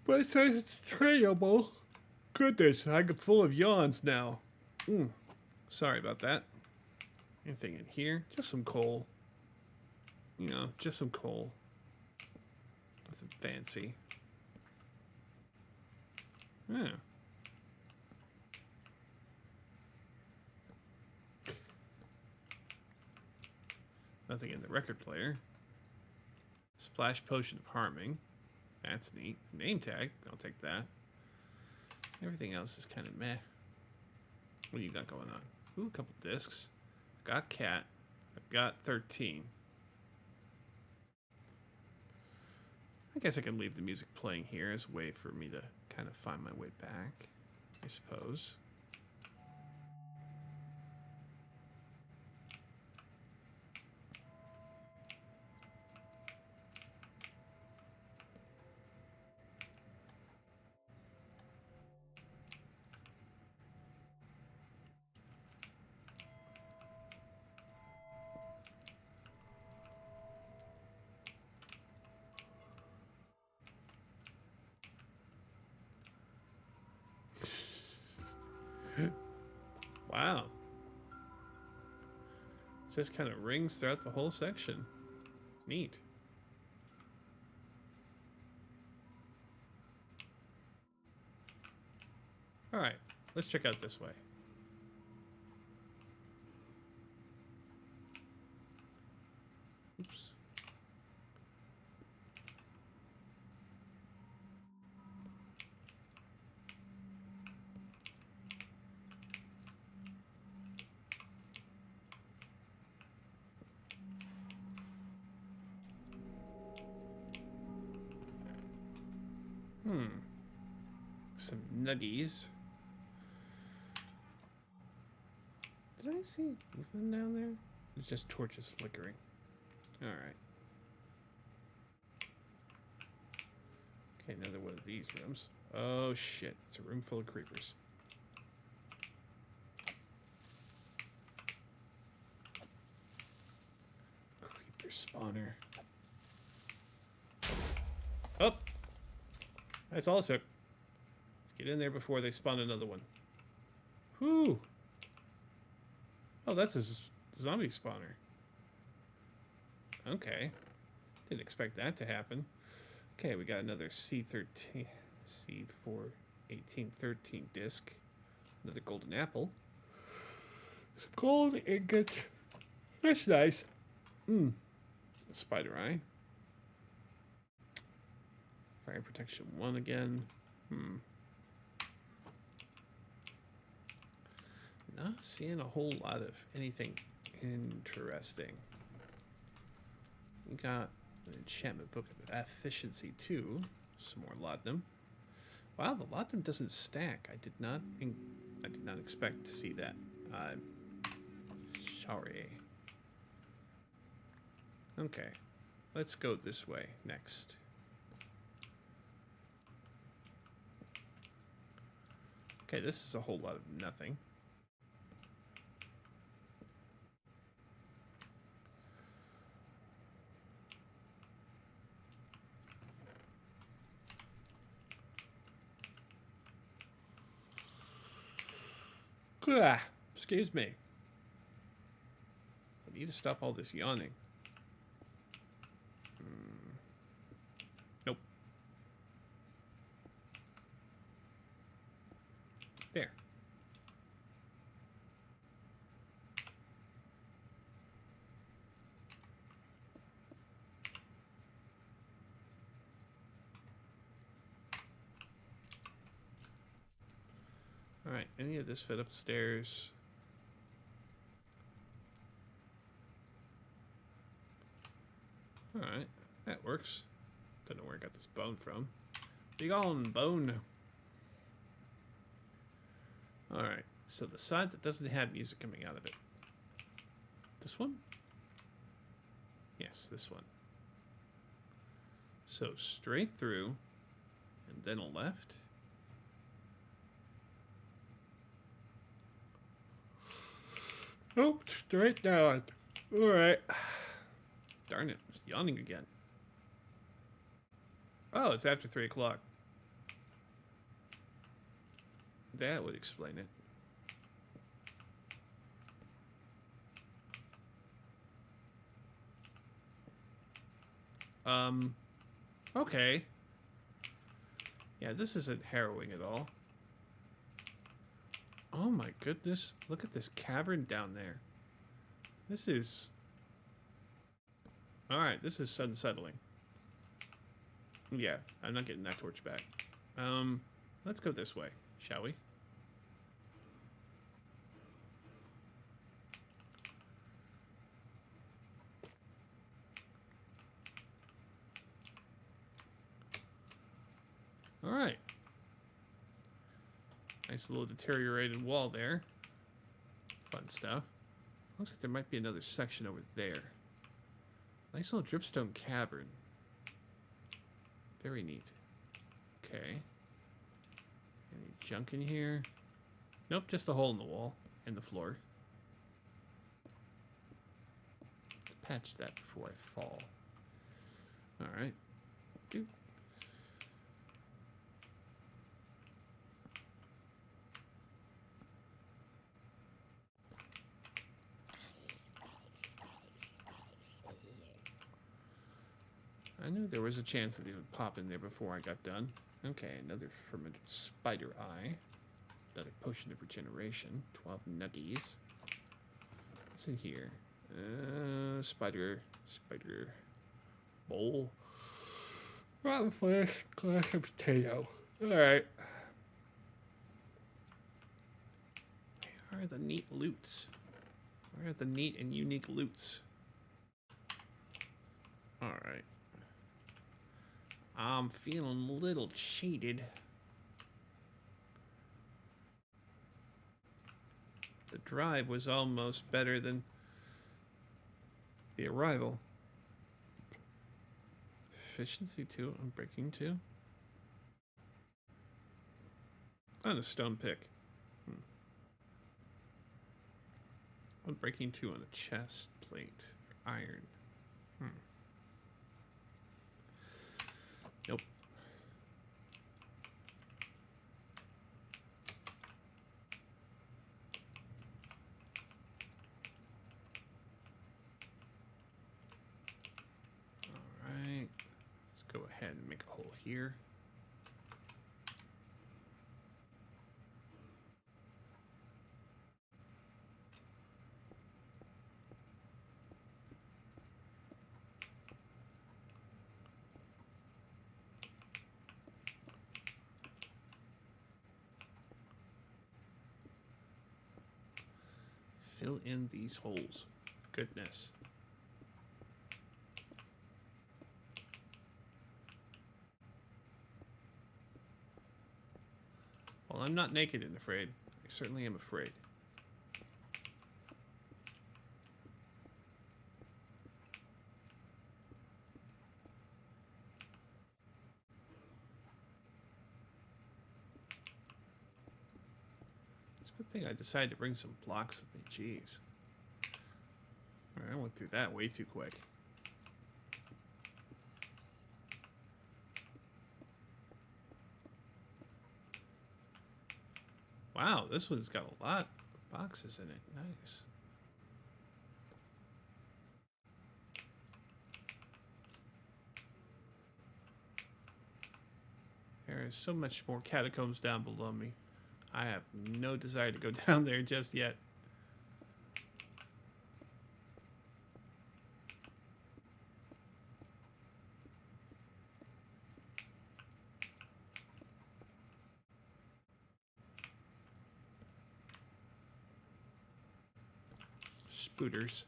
But it says it's tradeable. Goodness, I'm full of yawns now. Sorry about that. Anything in here? Just some coal. You know, just some coal. Nothing fancy. Yeah. Nothing in the record player. Splash potion of harming. That's neat. Name tag. I'll take that. Everything else is kind of meh. What do you got going on? Ooh, a couple discs. Got cat. I've got 13. I guess I can leave the music playing here as a way for me to kind of find my way back, I suppose. Wow. Just kind of rings throughout the whole section. Neat. Alright, let's check out this way. Oops. Some nuggies. Did I see movement down there? It's just torches flickering. Alright. Okay, another one of these rooms. Oh shit, it's a room full of creepers. Creeper spawner. Oh! That's all it took. Let's get in there before they spawn another one. Whew! Oh, that's a zombie spawner. Okay. Didn't expect that to happen. Okay, we got another C13, C4-1813 disc. Another golden apple. Some gold ingot. That's nice. Spider eye. Fire protection 1 again. Not seeing a whole lot of anything interesting. We got an enchantment book of efficiency 2. Some more laudanum. Wow, the laudanum doesn't stack. I did not expect to see that. Sorry. Okay, let's go this way next. Okay, this is a whole lot of nothing. Excuse me. I need to stop all this yawning. Nope. There. Alright, any of this fit upstairs? Alright, that works. Don't know where I got this bone from. Big on bone. Alright, so the side that doesn't have music coming out of it. This one? Yes, this one. So straight through, and then a left. Nope, straight down. Alright. Darn it, it's yawning again. Oh, it's after 3 o'clock. That would explain it. Okay. Yeah, this isn't harrowing at all. Oh my goodness, look at this cavern down there. This is... Alright, this is unsettling. Yeah, I'm not getting that torch back. Let's go this way, shall we? Nice little deteriorated wall there. Fun stuff. Looks like there might be another section over there. Nice little dripstone cavern. Very neat. Okay. Any junk in here? Nope, just a hole in the wall and the floor. Let's patch that before I fall. Alright. Doop. I knew there was a chance that he would pop in there before I got done. Okay, another fermented spider eye. Another potion of regeneration. 12 nuggies. What's in here? Spider bowl. Rotten flesh, glass of potato. Alright. Where are the neat loots? Where are the neat and unique loots? Alright. I'm feeling a little cheated. The drive was almost better than the arrival. Efficiency 2, unbreaking 2. On a stone pick. Unbreaking 2 on a chest plate for iron. Nope. Alright. Let's go ahead and make a hole here. Fill in these holes. Goodness. Well, I'm not naked and afraid. I certainly am afraid. It's a good thing I decided to bring some blocks with me. Jeez. Alright, I went through that way too quick. Wow, this one's got a lot of boxes in it. Nice. There is so much more catacombs down below me. I have no desire to go down there just yet. Spooters.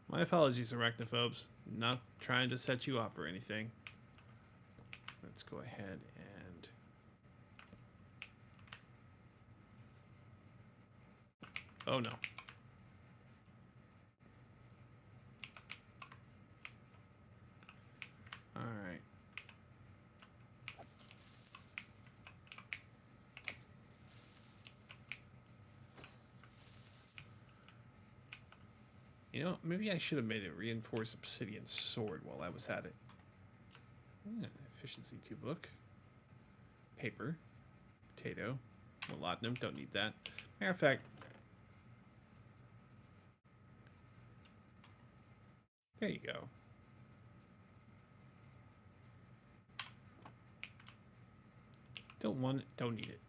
My apologies, arachnophobes. Not trying to set you off or anything. Let's go ahead and... Oh no. Alright. You know, maybe I should have made a reinforced obsidian sword while I was at it. Efficiency 2 book. Paper. Potato. Molybdenum, don't need that. Matter of fact, there you go. Don't want it, don't need it.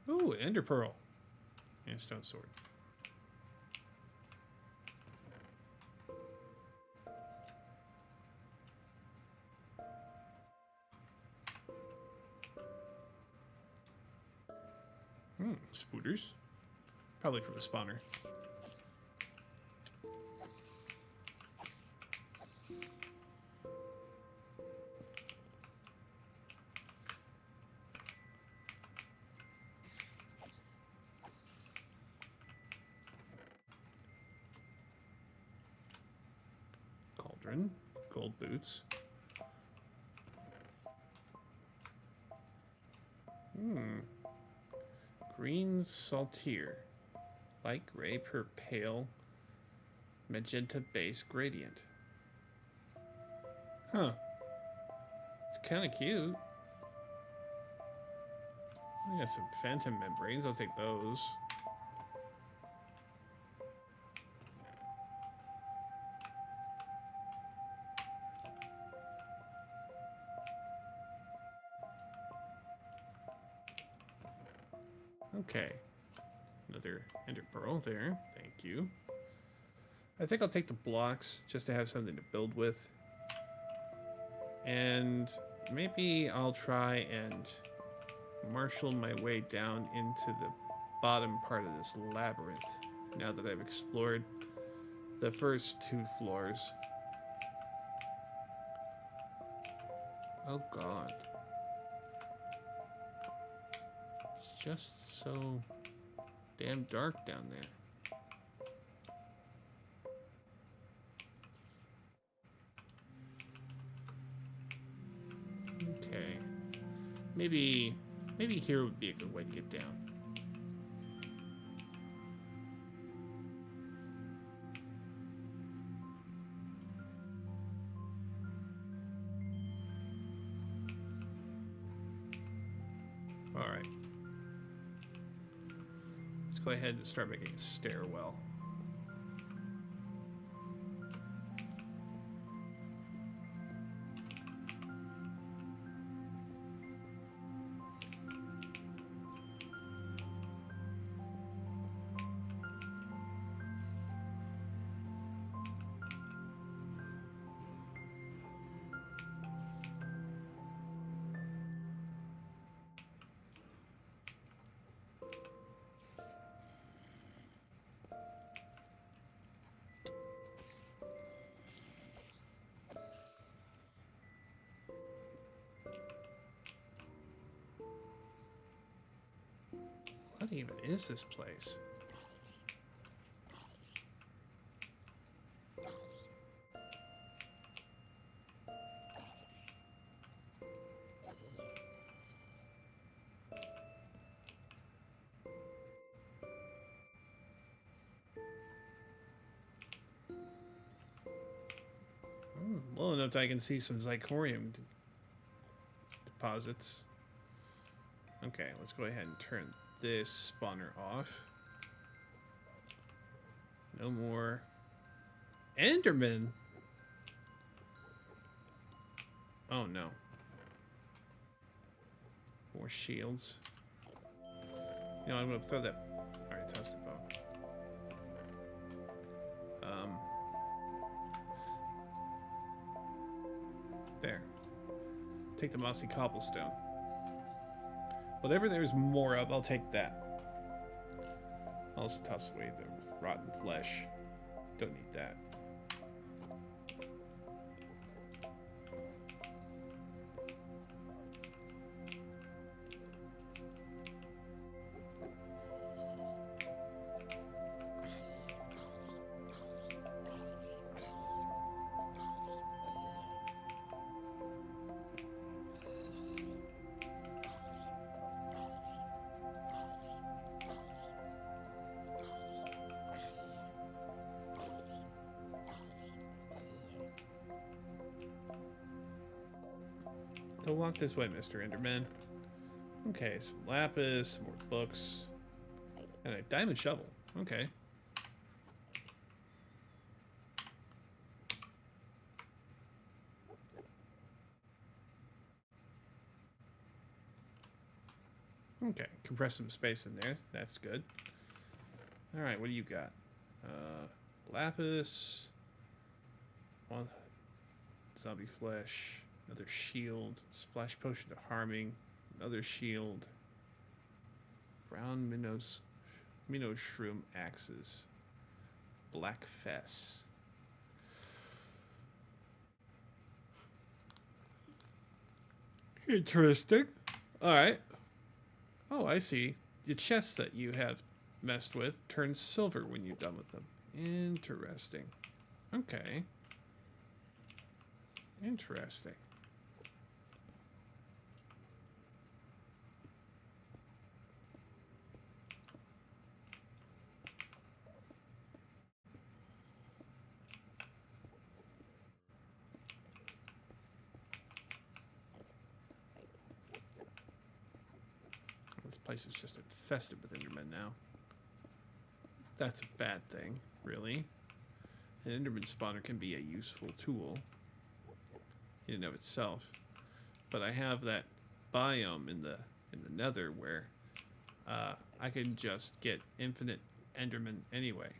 Ooh, an ender pearl. And a stone sword. Spooters. Probably from a spawner. cauldron. Gold boots. Green saltire. Light gray per pale magenta base gradient. Huh. It's kind of cute. I got some phantom membranes. I'll take those. Okay. Another ender pearl there. Thank you. I think I'll take the blocks just to have something to build with. And maybe I'll try and marshal my way down into the bottom part of this labyrinth now that I've explored the first 2 floors. Oh god. It's just so damn dark down there. Okay. Maybe here would be a good way to get down. All right. Let's go ahead and start making a stairwell. What even is this place? Well enough that I can see some zirconium deposits. Okay, let's go ahead and turn this spawner off. No more Enderman. Oh no. More shields. You know, I'm gonna throw that. Alright, toss the bow. There. Take the mossy cobblestone. Whatever there's more of, I'll take that. I'll also toss away the rotten flesh. Don't need that. Don't walk this way, Mr. Enderman. Okay, some lapis, some more books, and a diamond shovel. Okay. Okay, compress some space in there. That's good. All right, what do you got? Lapis. One zombie flesh. Another shield. Splash potion to harming. Another shield. Brown minnow shroom axes. Black fess. Interesting. All right. Oh, I see. The chests that you have messed with turn silver when you're done with them. Interesting. Okay. Interesting. This place is just infested with Endermen now. That's a bad thing, really. An Enderman spawner can be a useful tool in and of itself, but I have that biome in the Nether where I can just get infinite Enderman anyway.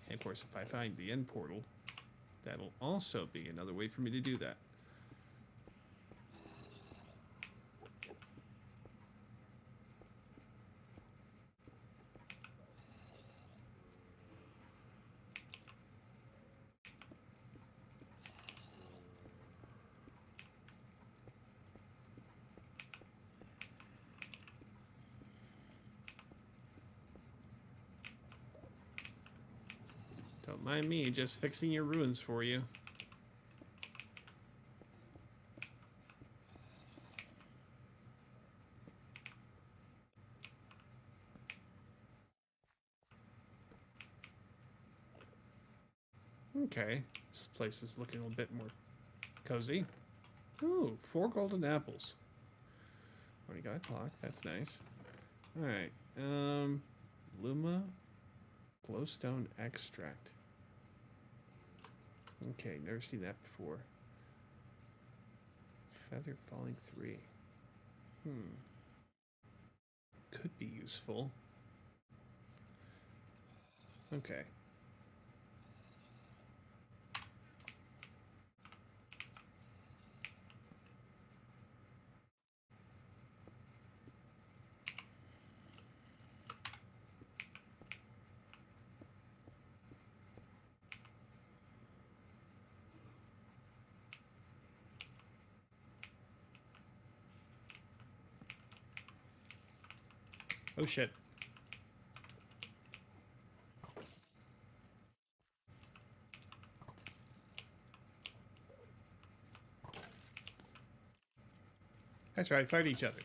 And of course, if I find the end portal, that'll also be another way for me to do that. Don't mind me, just fixing your ruins for you. Okay, this place is looking a bit more cozy. Ooh, 4 golden apples. Already got a clock, that's nice. Alright, Luma glowstone extract. Okay, never seen that before. Feather falling 3. Could be useful. Okay. Oh shit. That's right, fight each other.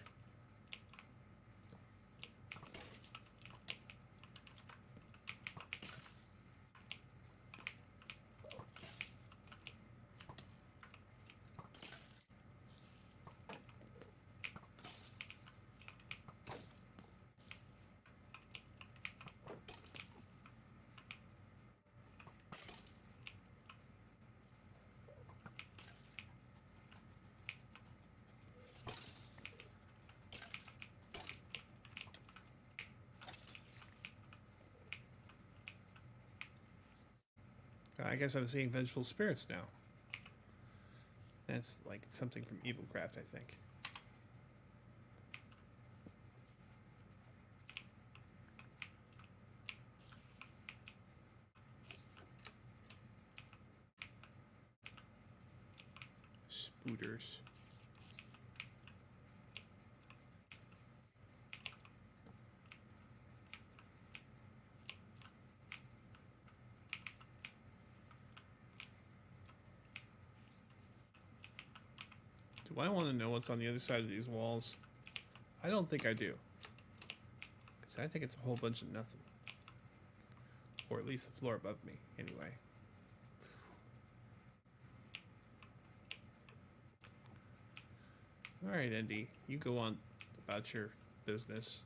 I guess I'm seeing vengeful spirits now. That's like something from Evilcraft, I think. Spooters. Do I want to know what's on the other side of these walls? I don't think I do. Because I think it's a whole bunch of nothing. Or at least the floor above me, anyway. Alright, Andy. You go on about your business.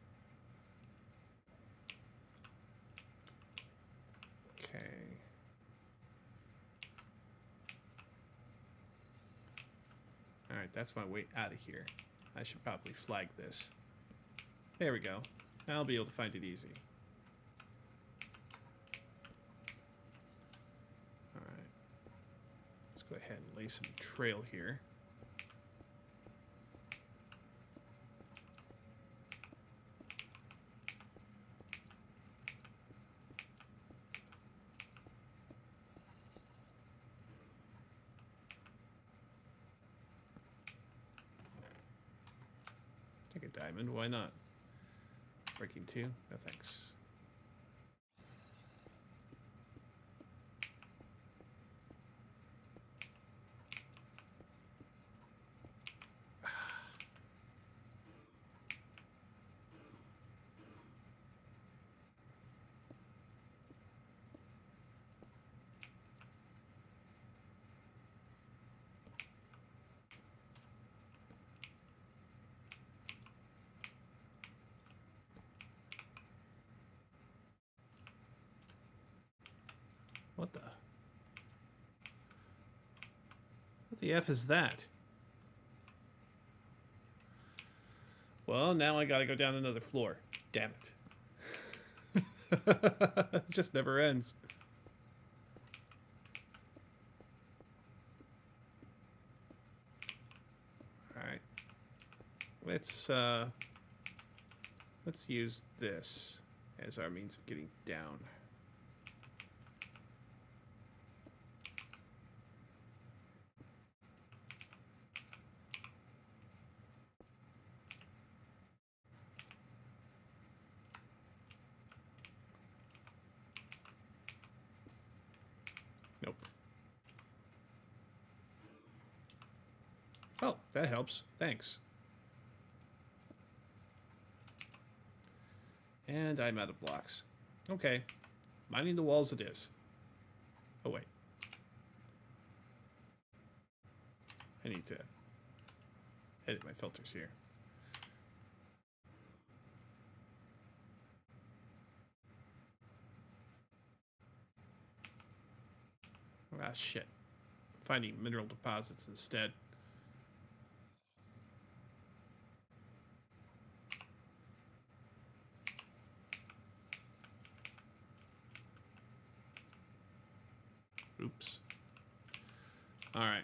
Okay. Alright, that's my way out of here. I should probably flag this. There we go. Now I'll be able to find it easy. Alright. Let's go ahead and lay some trail here. Take a diamond, why not? Breaking 2? No thanks. What the? What the F is that? Well, now I gotta go down another floor. Damn it. It just never ends. Alright. Let's use this as our means of getting down. Nope. Oh, that helps. Thanks. And I'm out of blocks. Okay. Mining the walls it is. Oh, wait. I need to edit my filters here. Ah, shit. Finding mineral deposits instead. Oops. Alright.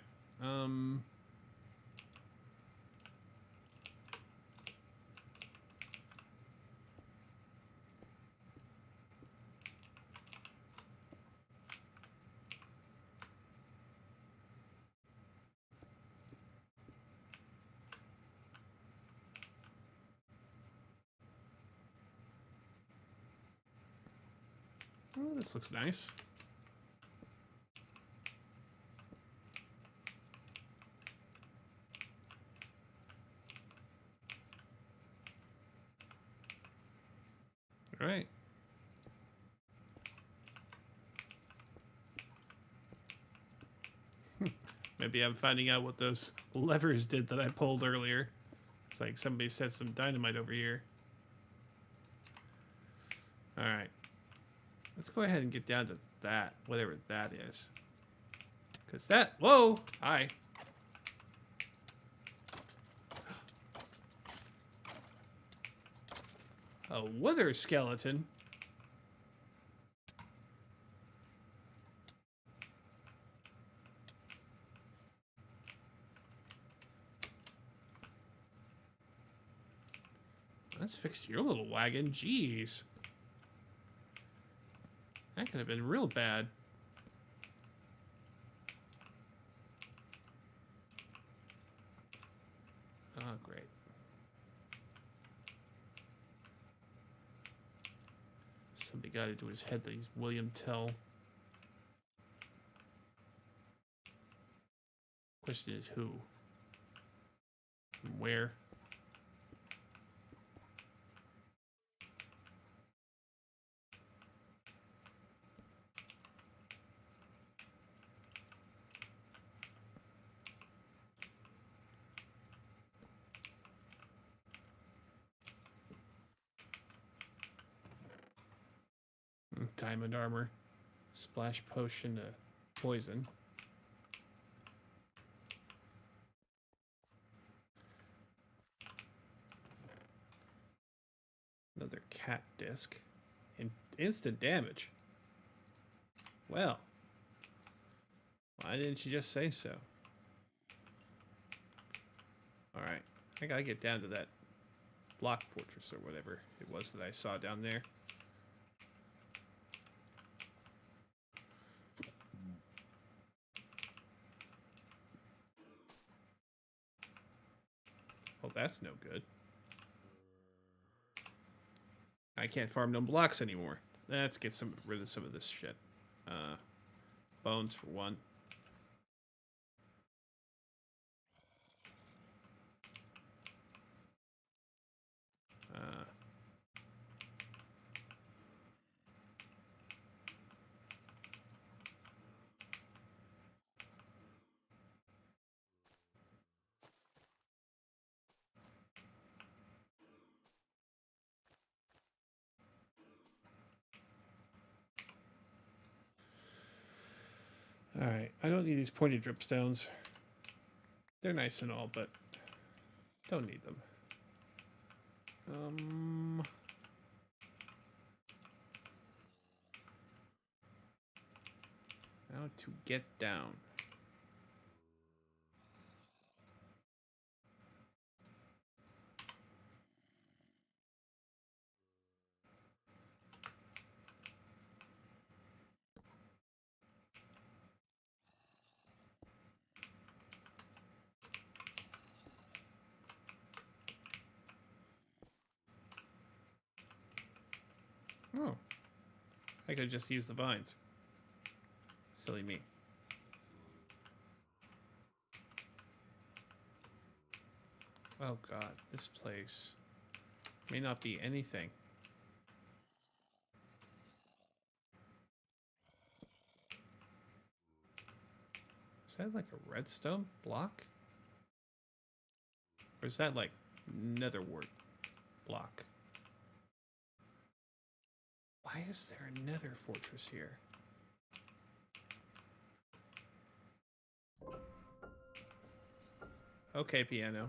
Oh, this looks nice. All right. Maybe I'm finding out what those levers did that I pulled earlier. It's like somebody set some dynamite over here. All right. Let's go ahead and get down to that, whatever that is. Because that... Whoa! Hi. A wither skeleton? Let's fix your little wagon. Jeez. That could have been real bad. Oh, great. Somebody got into his head that he's William Tell. Question is who? And where? Diamond armor. Splash potion to poison. Another cat disc. And instant damage. Well. Why didn't you just say so? Alright. I gotta get down to that block fortress or whatever it was that I saw down there. Oh, that's no good. I can't farm no blocks anymore. Let's get rid of some of this shit. Bones for one. Alright, I don't need these pointed dripstones. They're nice and all, but don't need them. How to get down. Oh. I could just use the vines. Silly me. Oh god, this place may not be anything. Is that like a redstone block? Or is that like netherwort block? Why is there a nether fortress here? Okay, piano.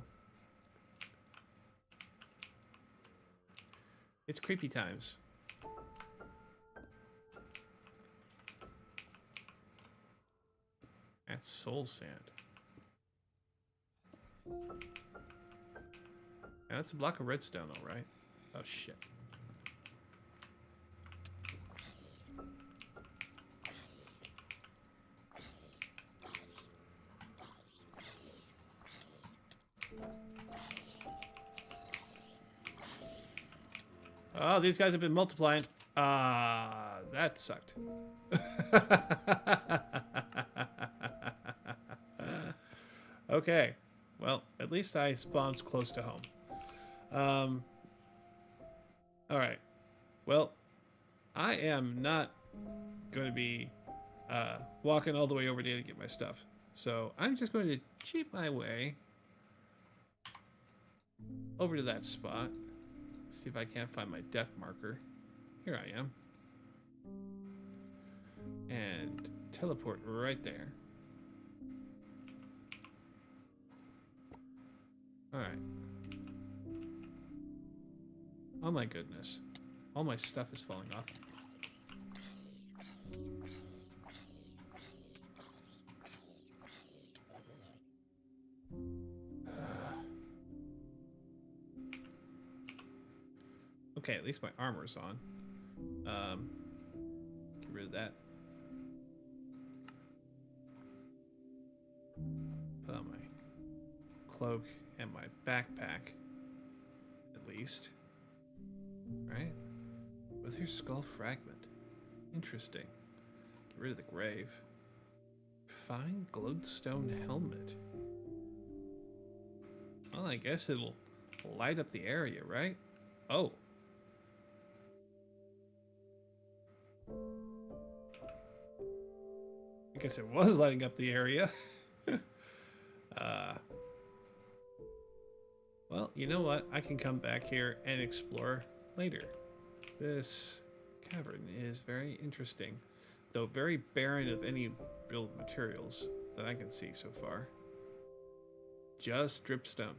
It's creepy times. That's soul sand. Yeah, that's a block of redstone, all right. Oh, shit. Oh, these guys have been multiplying. That sucked. Okay. Well, at least I spawned close to home. Alright. Well, I am not going to be walking all the way over there to get my stuff. So I'm just going to cheat my way over to that spot. See if I can't find my death marker. Here I am. And teleport right there. Alright. Oh my goodness. All my stuff is falling off. Okay, at least my armor's on. Get rid of that. Put on my cloak and my backpack. At least. Right? With her skull fragment. Interesting. Get rid of the grave. Fine glowstone helmet. Well, I guess it'll light up the area, right? Oh. I guess it was lighting up the area. Well, you know what? I can come back here and explore later. This cavern is very interesting, though very barren of any real materials that I can see so far. Just dripstone.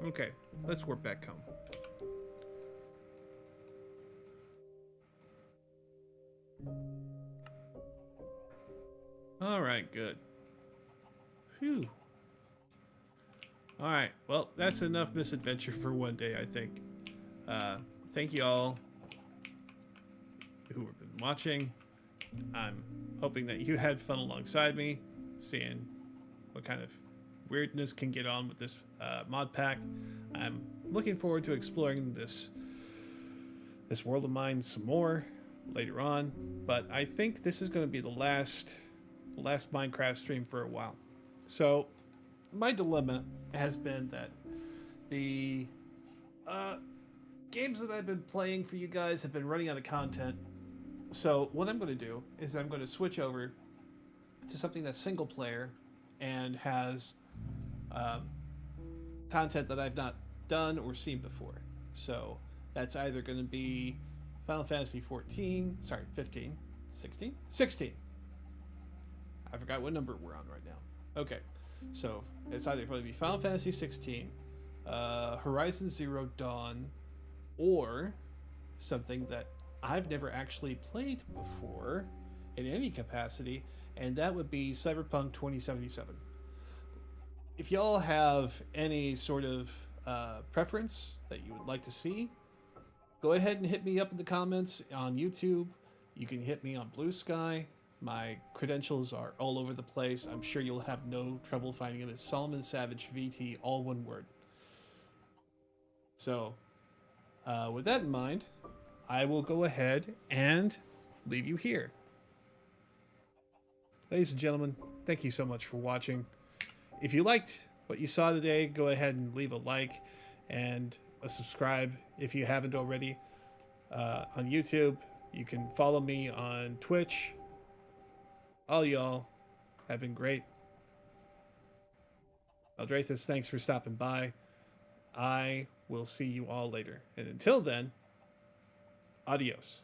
Okay, let's warp back home. Alright, good. Phew. Alright, well, that's enough misadventure for one day, I think. Thank you all who have been watching. I'm hoping that you had fun alongside me, seeing what kind of weirdness can get on with this mod pack. I'm looking forward to exploring this world of mine some more later on, but I think this is going to be the last Minecraft stream for a while. So my dilemma has been that the games that I've been playing for you guys have been running out of content. So what I'm going to do is I'm going to switch over to something that's single player and has content that I've not done or seen before. So that's either going to be Final Fantasy 14, sorry, 15, 16? 16. I forgot what number we're on right now. Okay, so it's either going to be Final Fantasy 16, Horizon Zero Dawn, or something that I've never actually played before in any capacity, and that would be Cyberpunk 2077. If y'all have any sort of preference that you would like to see, go ahead and hit me up in the comments on YouTube. You can hit me on Blue Sky. My credentials are all over the place. I'm sure you'll have no trouble finding them. It's Solomon Savage VT, all one word. So, with that in mind, I will go ahead and leave you here. Ladies and gentlemen, thank you so much for watching. If you liked what you saw today, go ahead and leave a like and a subscribe if you haven't already. On YouTube, you can follow me on Twitch. All y'all have been great. Eldrathus, thanks for stopping by. I will see you all later. And until then, adios.